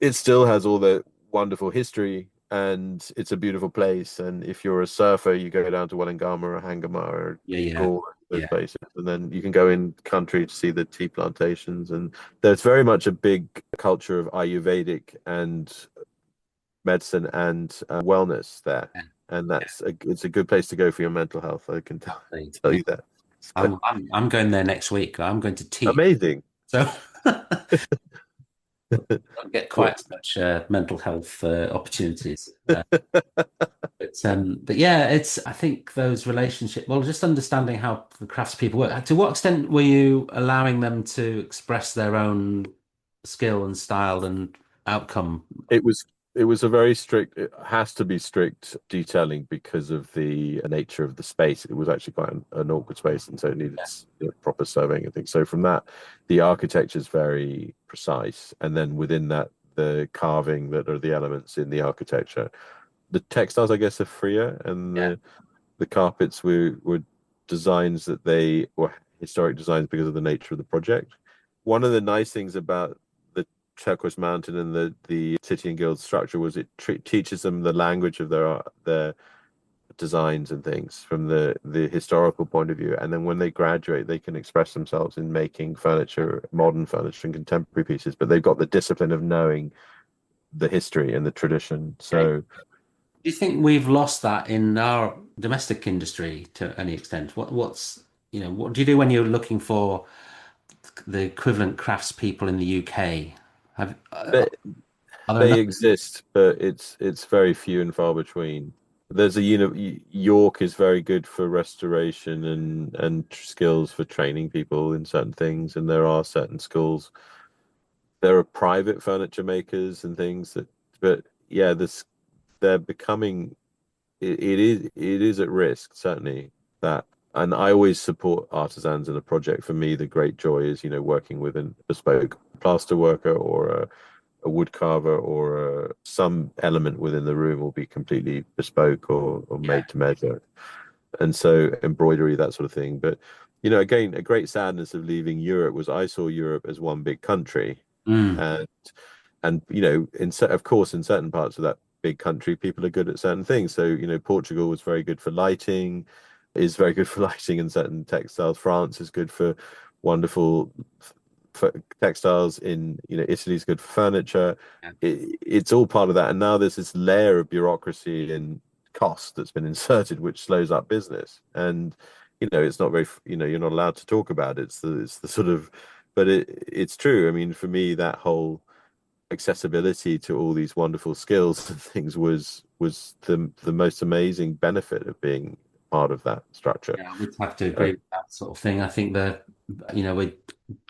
it still has all the wonderful history, and it's a beautiful place. And if you're a surfer, you go down to Wollongama or Hangama or yeah, yeah, Galle, those yeah. places, and then you can go in country to see the tea plantations. And there's very much a big culture of Ayurvedic and medicine and wellness there, Yeah, and yeah, it's a good place to go for your mental health. I can exactly. tell Yeah. you that. So, I'm going there next week. I'm going to teach, amazing. so don't get Well, quite as much mental health opportunities. But yeah, it's I think those relationships. Well, just understanding how the craftspeople work. To what extent were you allowing them to express their own skill and style and outcome? it was it was a very strict, it has to be strict detailing because of the nature of the space. It was actually quite an awkward space, and so it needed proper surveying and things. So from that, the architecture is very precise, and then within that, the carving that are the elements in the architecture. The textiles, I guess, are freer, and Yeah, the carpets were designs that they were historic designs because of the nature of the project. One of the nice things about the Turquoise Mountain and the City and Guild structure was it teaches them the language of their designs and things from the historical point of view, and then when they graduate they can express themselves in making furniture, modern furniture and contemporary pieces, but they've got the discipline of knowing the history and the tradition. Okay. So Do you think we've lost that in our domestic industry to any extent? What do you do when you're looking for the equivalent craftspeople in the UK? they, Are there they enough? exist, but it's very few and far between. There's a York is very good for restoration and skills for training people in certain things, and there are certain schools. There are private furniture makers and things that, but yeah, this they're becoming it is at risk, certainly, that. And I always support artisans in a project. For me, the great joy is, working with a bespoke plaster worker or a wood carver, or some element within the room will be completely bespoke or Yeah. made to measure. And so embroidery, that sort of thing. But, again, a great sadness of leaving Europe was I saw Europe as one big country. Mm. And of course, in certain parts of that big country, people are good at certain things. So, Portugal was very good for lighting, is very good for lighting in certain textiles. France is good for wonderful textiles. In Italy's good for furniture. Yeah. It's all part of that. And now there's this layer of bureaucracy and cost that's been inserted, which slows up business. And it's not very, you're not allowed to talk about it. It's the sort of, but it's true. I mean, for me, that whole accessibility to all these wonderful skills and things was the most amazing benefit of being part of that structure. Yeah, I would have to Uh, agree with that sort of thing. I think we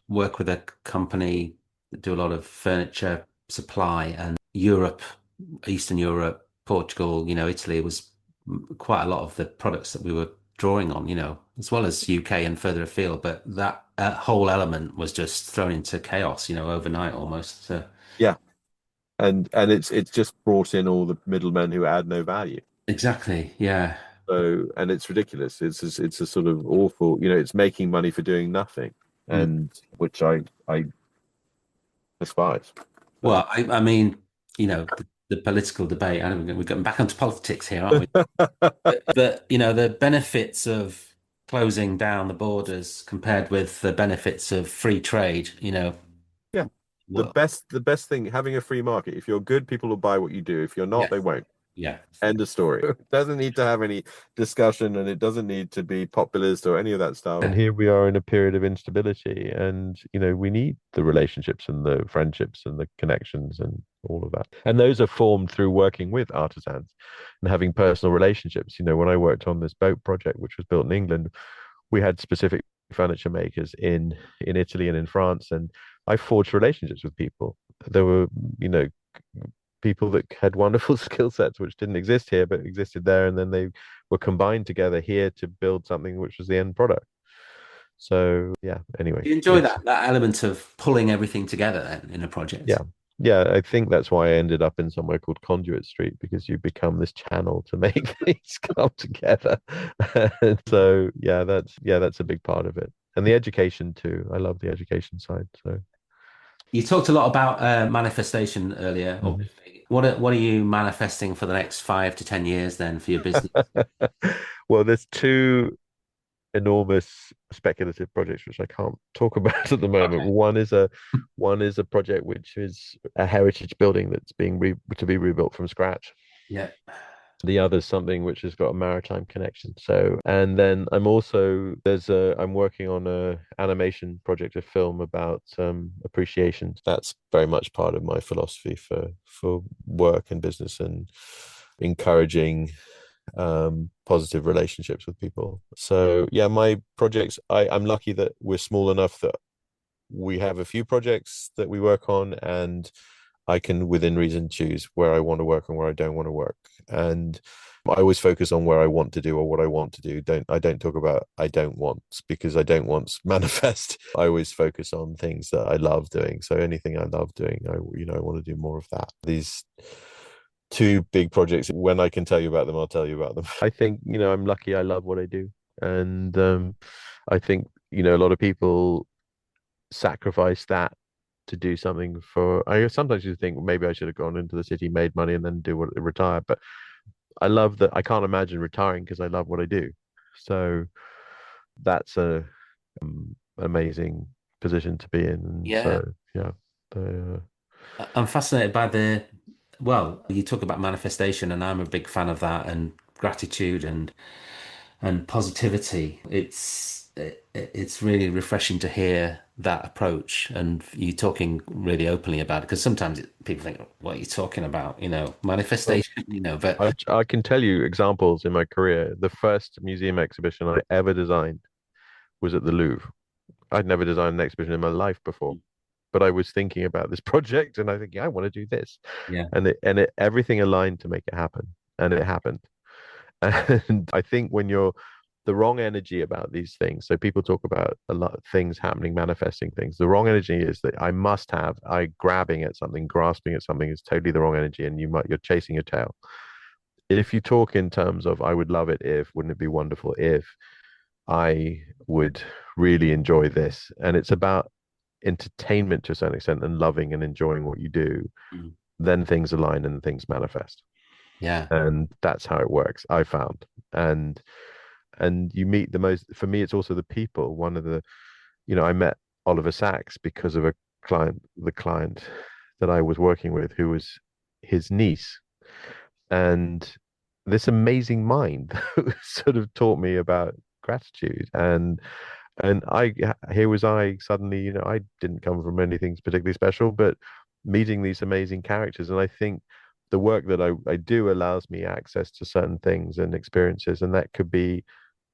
work with a company that do a lot of furniture supply, and Europe, Eastern Europe, Portugal, Italy was quite a lot of the products that we were drawing on, as well as UK and further afield. But that whole element was just thrown into chaos, overnight almost. So, yeah, and it's just brought in all the middlemen who add no value. exactly. Yeah. So, and it's ridiculous. It's a sort of awful, it's making money for doing nothing, Mm. and which I despise. So. Well, I mean, the political debate, I don't know, we're getting back onto politics here, aren't we? But, the benefits of closing down the borders compared with the benefits of free trade, Yeah. The well, best thing, having a free market. If you're good, people will buy what you do. If you're not, yes, they won't. yeah, End of story. It doesn't need to have any discussion, and it doesn't need to be populist or any of that stuff. And here we are in a period of instability, and we need the relationships and the friendships and the connections and all of that. And those are formed through working with artisans and having personal relationships. When I worked on this boat project, which was built in England, we had specific furniture makers in Italy and in France, and I forged relationships with people. There were, people that had wonderful skill sets which didn't exist here but existed there, and then they were combined together here to build something which was the end product. So yeah, anyway, you enjoy it's that element of pulling everything together then in a yeah. project. Yeah, I think that's why I ended up in somewhere called Conduit Street, because you become this channel to make things come together. And so that's a big part of it. And the education too. I love the education side. So You talked a lot about manifestation earlier, Mhm. obviously. What are you manifesting for the next 5 to 10 years then for your business? Well, there's two enormous speculative projects which I can't talk about at the moment. Okay. One is a project which is a heritage building that's being to be rebuilt from scratch. Yeah. The other is something which has got a maritime connection. So, and then I'm working on a animation project, a film about appreciation. That's very much part of my philosophy for work and business, and encouraging positive relationships with people. So yeah, my projects, I'm lucky that we're small enough that we have a few projects that we work on, and I can within reason choose where I want to work and where I don't want to work. And I always focus on where I want to do or what I want to do. I don't talk about I don't want, because I don't want manifest. I always focus on things that I love doing. So anything I love doing, I want to do more of that. These two big projects, when I can tell you about them, I'll tell you about them. I think, I'm lucky I love what I do. And I think, a lot of people sacrifice that to do something for. I sometimes you think maybe I should have gone into the city, made money, and then retire. But I love that. I can't imagine retiring because I love what I do. So that's a amazing position to be in. And Yeah. so yeah, I'm fascinated by well, you talk about manifestation, and I'm a big fan of that, and gratitude and positivity. It's really refreshing to hear that approach, and you talking really openly about it, because sometimes people think, "What are you talking about?" well, Manifestation, but I can tell you examples in my career. The first museum exhibition I ever designed was at the Louvre. I'd never designed an exhibition in my life before, but I was thinking about this project and I think, yeah, I want to do this. yeah. And everything aligned to make it happen. And it happened. And I think when you're the wrong energy about these things, so people talk about a lot of things happening, manifesting things. The wrong energy is that I grabbing at something, grasping at something is totally the wrong energy, and you're chasing your tail. If you talk in terms of I would love it if, wouldn't it be wonderful if, I would really enjoy this. And it's about entertainment to a certain extent and loving and enjoying what you do, Mm. then things align and things manifest. Yeah. And that's how it works, I found. And you meet the most, for me, it's also the people. One of the, I met Oliver Sacks because of the client that I was working with, who was his niece. And this amazing mind sort of taught me about gratitude. And here was I suddenly, I didn't come from anything particularly special, but meeting these amazing characters. And I think the work that I do allows me access to certain things and experiences, and that could be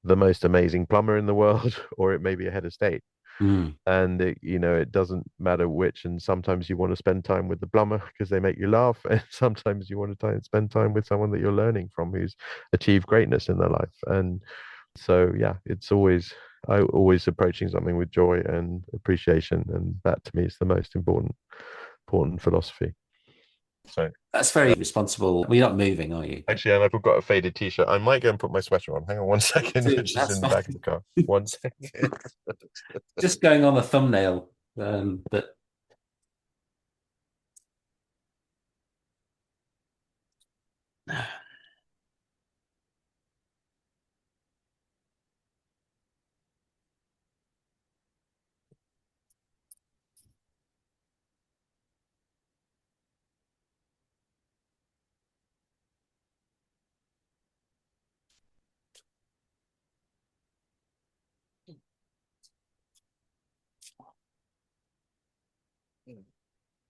the most amazing plumber in the world, or it may be a head of state. Mm. And it doesn't matter which. And sometimes you want to spend time with the plumber because they make you laugh, and sometimes you want to spend time with someone that you're learning from who's achieved greatness in their life. And so yeah, I always approaching something with joy and appreciation, and that to me is the most important philosophy. So That's very responsible. Well, you're not moving, are you? actually, and I've got a faded t-shirt. I might go and put my sweater on. Hang on one second, which is That's in the fine. back of the car. One second. Just going on a thumbnail, but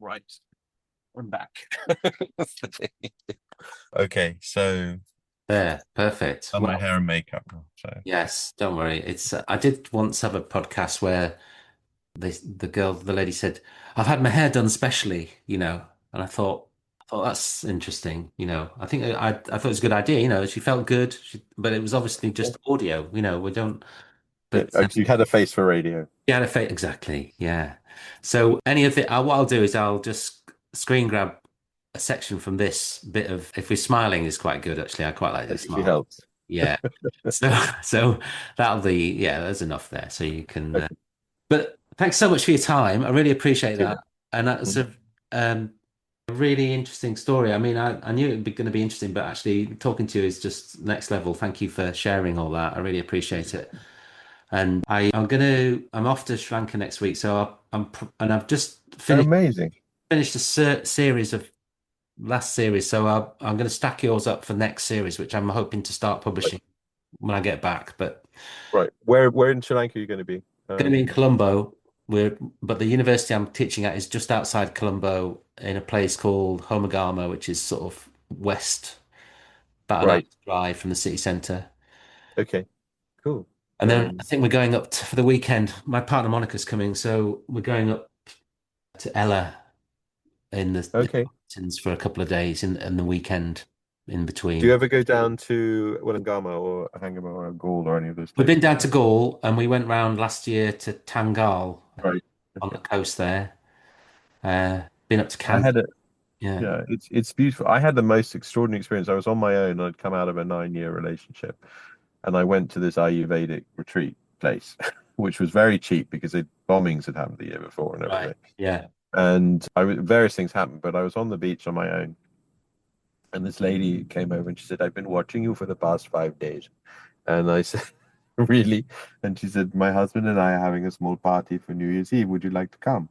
Right, I'm back. Okay, so there, perfect. done my Well, hair and makeup now. So yes, don't worry. I did once have a podcast where the lady said, "I've had my hair done specially," and I thought that's interesting. I thought it was a good idea. She felt good, but it was obviously just audio. We don't. yeah, But you had a face for radio. yeah, exactly. Yeah. So what I'll do is I'll just screen grab a section from this bit of, if we're smiling is quite good actually. I quite like That this usually smile. helps. Yeah. So so that'll be, yeah, there's enough there. So you can Okay, but thanks so much for your time. I really appreciate too. that. And that's Mhm. a really interesting story. I mean, I knew it was going to be interesting, but actually talking to you is just next level. Thank you for sharing all that. I really appreciate it. And I'm off to Sri Lanka next week, so and I've just Amazing. finished a series of last series, so I'm going to stack yours up for next series, which I'm hoping to start Right. publishing when I get back. But Right. Where in Sri Lanka are you going to be? going to be in Colombo, but the university I'm teaching at is just outside Colombo in a place called Homagama, which is sort of west, about an hour's Right. drive from the city centre. Okay. Cool. And then I think we're going up for the weekend. My partner Monica's coming, so we're going up to Ella in the Okay. mountains for a couple of days in the weekend in Do you between. ever go down to Wollongama or Hangama or Gaul or any of those We've been places? down to Gaul and we went round last year to Tangal Right. on the Okay. coast there. Been up to I Can. had a Yeah. Yeah, it's beautiful. I had the most extraordinary experience. I was on my own. I'd come out of a 9-year relationship, and I went to this Ayurvedic retreat place, which was very cheap because bombings had happened the year before and Right. everything. Yeah. And various things happened, but I was on the beach on my own, And this lady came over and she said, I've been watching you for the past 5 days. And I said, really? And she said, my husband and I are having a small party for New Year's Eve. Would you like to come?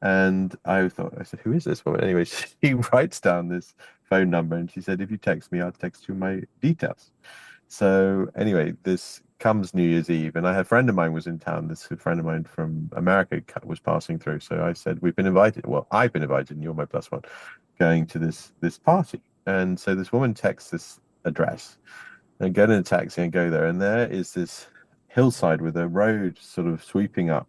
And I thought, I said, who is this woman? Anyway, she writes down this phone number and she said, if you text me, I'll text you my details. So anyway, this comes New Year's Eve, and I had a friend of mine was in town. This friend of mine from America was passing through. So I said, we've been invited. Well, I've been invited, and you're my plus one, going to this party. And so this woman texts this address, and get in a taxi and go there. And there is this hillside with a road sort of sweeping up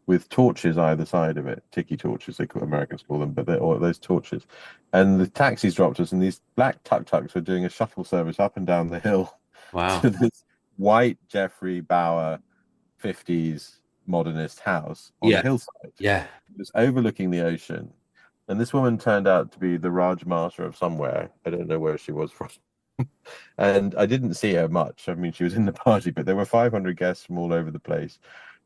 with torches either side of it, tiki torches, Americans call them, but they're all those torches. And the taxis dropped us, and these black tuk-tuks were doing a shuttle service up and down the hill Wow. to this white Jeffrey Bower 50s modernist house on a Yeah. hillside. Yeah. It was overlooking the ocean. And this woman turned out to be the Raj Master of somewhere. I don't know where she was from. And I didn't see her much. I mean, she was in the party, but there were 500 guests from all over the place.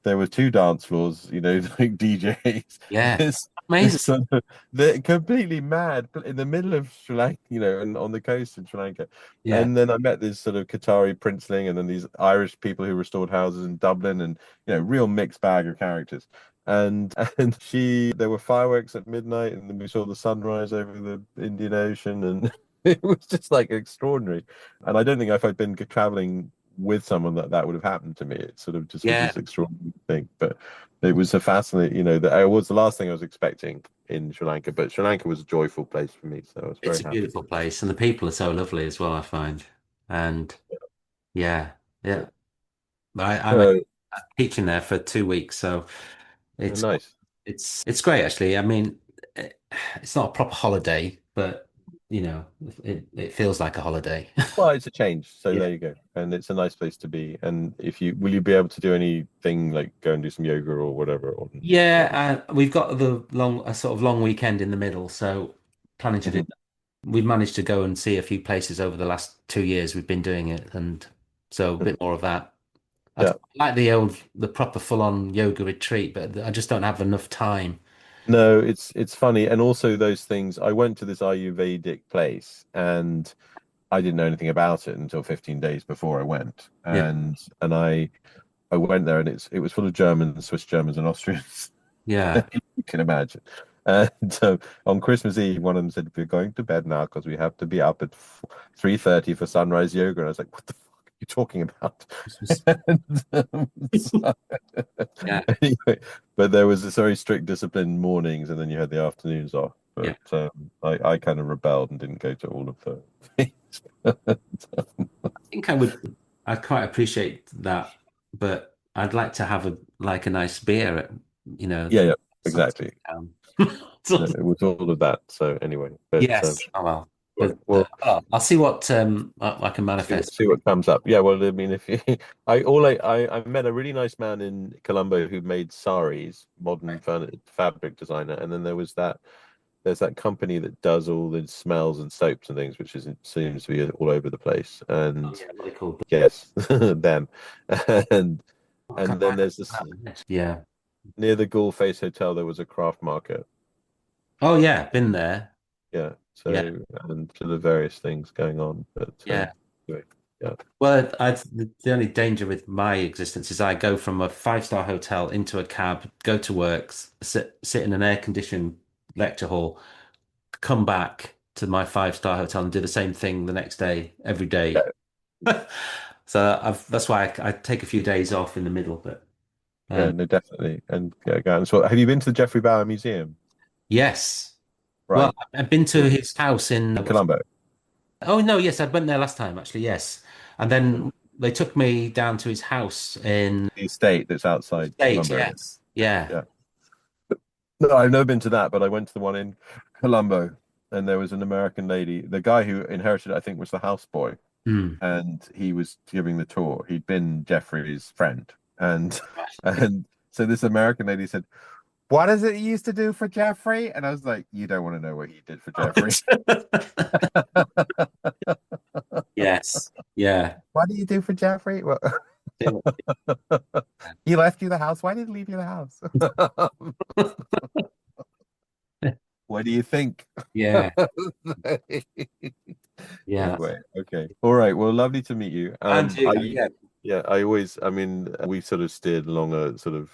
There were two dance floors, like DJs. Yeah. This Amazing. sort of, they're completely mad in the middle of Sri Lanka, and on the coast in Sri Lanka. Yeah. And then I met this sort of Qatari princeling, and then these Irish people who restored houses in Dublin, and real mixed bag of characters. And there were fireworks at midnight, and then we saw the sunrise over the Indian Ocean, and it was just like extraordinary. And I don't think if I'd been traveling with someone that would have happened to me. It sort of just was Yeah. this extraordinary thing. But it was a fascinating, that was the last thing I was expecting in Sri Lanka. But Sri Lanka was a joyful place for me, so I was It's very a happy. beautiful place, and the people are so lovely as well, I find. And yeah, yeah. I'm Uh, teaching there for 2 weeks, so it's Nice. it's great actually. I mean, it's not a proper holiday, but it feels like a holiday. Well, it's a change, so Yeah. there you go. And it's a nice place to be. And if you will, you be able to do anything like go and do some yoga or whatever? Or, Yeah, we've got a sort of long weekend in the middle, so planning to do Mhm. that. We've managed to go and see a few places over the last 2 years we've been doing it, and so a bit more of that. I'd Yeah. like the proper full-on yoga retreat, but I just don't have enough time. No, it's funny. And also those things, I went to this Ayurvedic place and I didn't know anything about it until 15 days before I went. Yeah, And I went there and it was full of Germans, Swiss Germans and Austrians. yeah. You can imagine. And on Christmas Eve, one of them said, we're going to bed now because we have to be up at 3:30 for sunrise yoga. And I was like, what the fuck are you talking about? Christmas. So, Yeah, anyway, but there was this very strict discipline mornings and then you had the afternoons off. yeah. But I kind of rebelled and didn't go to all of the things. I think I'd quite appreciate that, but I'd like to have a nice beer at, Yeah, yeah, some exactly. town. No, it was all of that. So anyway, but Yes. Oh well. right, But well, I'll see what I can manifest. see what comes up. Yeah, well, I mean, if you, I met a really nice man in Colombo who made saris, modern fabric designer, and then there's that company that does all the smells and soaps and things, which seems to be all over the place. Oh, And yeah, what they call yes, them, and what kind and then there's this of- Yeah. near the Gull Face Hotel. There was a craft market. Oh yeah, been there. Yeah, Yeah. so and sort of various things going on, but Yeah. anyway, yeah. Well, the only danger with my existence is I go from a five-star hotel into a cab, go to work, sit in an air-conditioned lecture hall, come back to my five-star hotel and do the same thing the next day, every day. So that's why I take a few days off in the middle. But Yeah, um, no, definitely. And yeah, go on. So, have you been to the Jeffrey Bower Museum? yes, well, Right, I've been to well, his house in. in Colombo, Oh no, yes, I went there last time actually. Yes, and then they took me down to his house in the estate that's outside State. Colombo. Yes, yeah. Yeah. No, I've never been to that, but I went to the one in Colombo, and there was an American lady. The guy who inherited it, I think, was the houseboy, Hmm. and he was giving the tour. He'd been Jeffrey's friend, and and so this American lady said, "What is it you used to do for Jeffrey?" And I was like, "You don't want to know what he did for Jeffrey." Yes. Yeah. What do you do for Jeffrey? Well, he left you the house. Why did he leave you the house? What do you think? Yeah. Yeah. Anyway, okay. All right. Well, lovely to meet you. And you, yeah. Yeah, I always, I mean, we sort of steered along a sort of,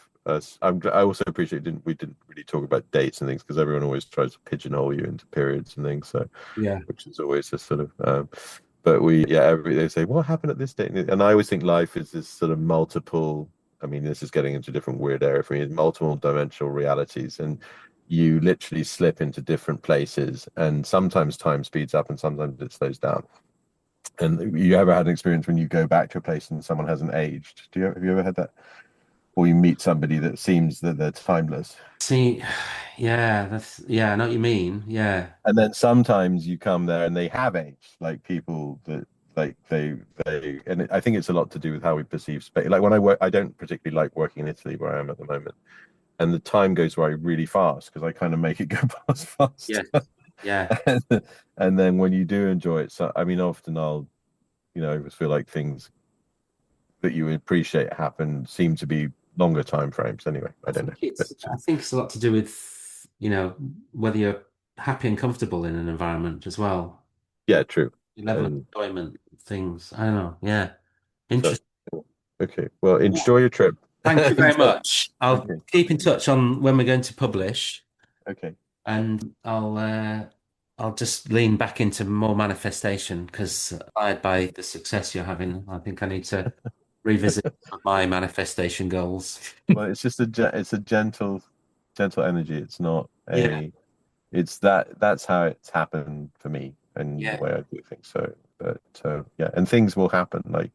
I also appreciate we didn't really talk about dates and things because everyone always tries to pigeonhole you into periods and things. So, Yeah. which is always a sort of, but they say, what happened at this date? And I always think life is this sort of multiple, I mean, this is getting into a different weird area for me, multiple dimensional realities. And you literally slip into different places, and sometimes time speeds up and sometimes it slows down. And you ever had an experience when you go back to a place and someone hasn't aged? Have you ever had that? Or you meet somebody that seems that they're timeless. See, yeah, I know what you mean. Yeah. And then sometimes you come there and they have aged, like people that like and I think it's a lot to do with how we perceive space. Like when I work, I don't particularly like working in Italy where I am at the moment. And the time goes by really fast because I kind of make it go past fast. Yeah. Yeah. And then when you do enjoy it, so I mean, often I'll, I just feel like things that you appreciate happen seem to be longer time frames. Anyway, I don't know. I think it's a lot to do with, whether you're happy and comfortable in an environment as well. Yeah, true. Your level of And enjoyment, things. I don't know. Yeah. so, Interesting. okay. Well, enjoy your trip. Thank you very And, much. I'll okay. keep in touch on when we're going to publish, Okay. and I'll just lean back into more manifestation because inspired by the success you're having, I think I need to revisit my manifestation goals. Well, it's just it's a gentle energy. It's not Yeah, it's that's how it's happened for me and the yeah. way I do things. So, but yeah, and things will happen. Like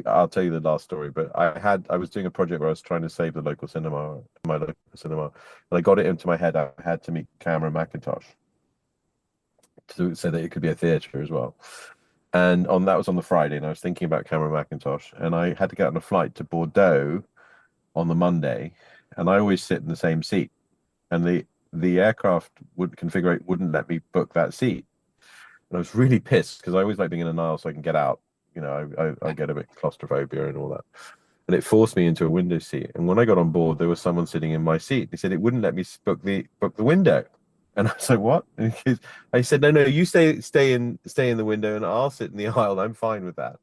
I'll tell you the last story, but I was doing a project where I was trying to save the local cinema, my local cinema, and I got it into my head I had to meet Cameron McIntosh so that it could be a theatre as well. And on that was on the Friday, and I was thinking about Cameron McIntosh, and I had to get on a flight to Bordeaux on the Monday, and I always sit in the same seat, and the aircraft wouldn't let me book that seat, and I was really pissed because I always like being in an aisle so I can get out. I get a bit claustrophobia and all that, and it forced me into a window seat. And when I got on board, there was someone sitting in my seat. He said it wouldn't let me book the window, and I was like, "What?" And I said, "No, no, you stay in the window, and I'll sit in the aisle. I'm fine with that."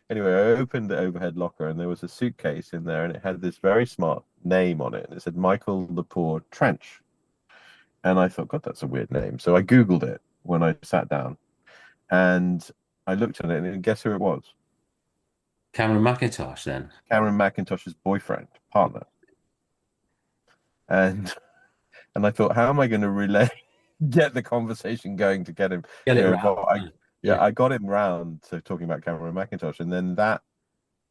Anyway, I opened the overhead locker, and there was a suitcase in there, and it had this very smart name on it, and it said Michael Lepore Trench. And I thought, God, that's a weird name. So I Googled it when I sat down, and I looked at it, and guess who it was? Cameron McIntosh then. Cameron McIntosh's boyfriend, partner. And and I thought, how am I going to relay, get the conversation going to get him, Get it right. involved? Yeah. I got him round to talking about Cameron McIntosh, and then that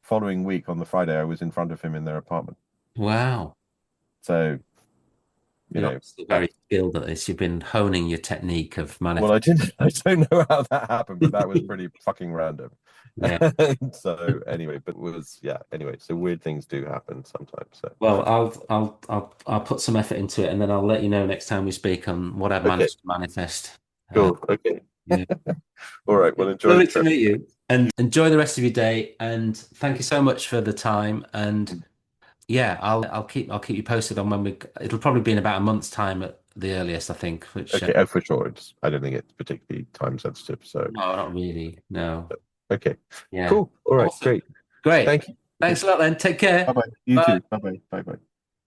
following week on the Friday, I was in front of him in their apartment. Wow. So, you You're know, obviously very skilled at this. You've been honing your technique of well, manifest. I don't know how that happened, but that was pretty fucking random. Yeah. And so anyway, but it was, yeah, anyway, so weird things do happen sometimes. So, Well, I'll put some effort into it, and then I'll let you know next time we speak on what I've okay, managed to manifest. cool. Okay. Yeah. All right. Well, enjoy the Lovely to trip. meet you, and enjoy the rest of your day. And thank you so much for the time. And yeah, I'll keep you posted on when we. It'll probably be in about a month's time at the earliest, I think. Which Okay. Oh, for sure. I don't think it's particularly time sensitive. So, no, not really. No. okay. Yeah. Cool. All right. Awesome. Great. Great. Thank you. Okay. Thanks a lot then. Take care. Bye bye. You Bye. too. Bye bye. Bye bye.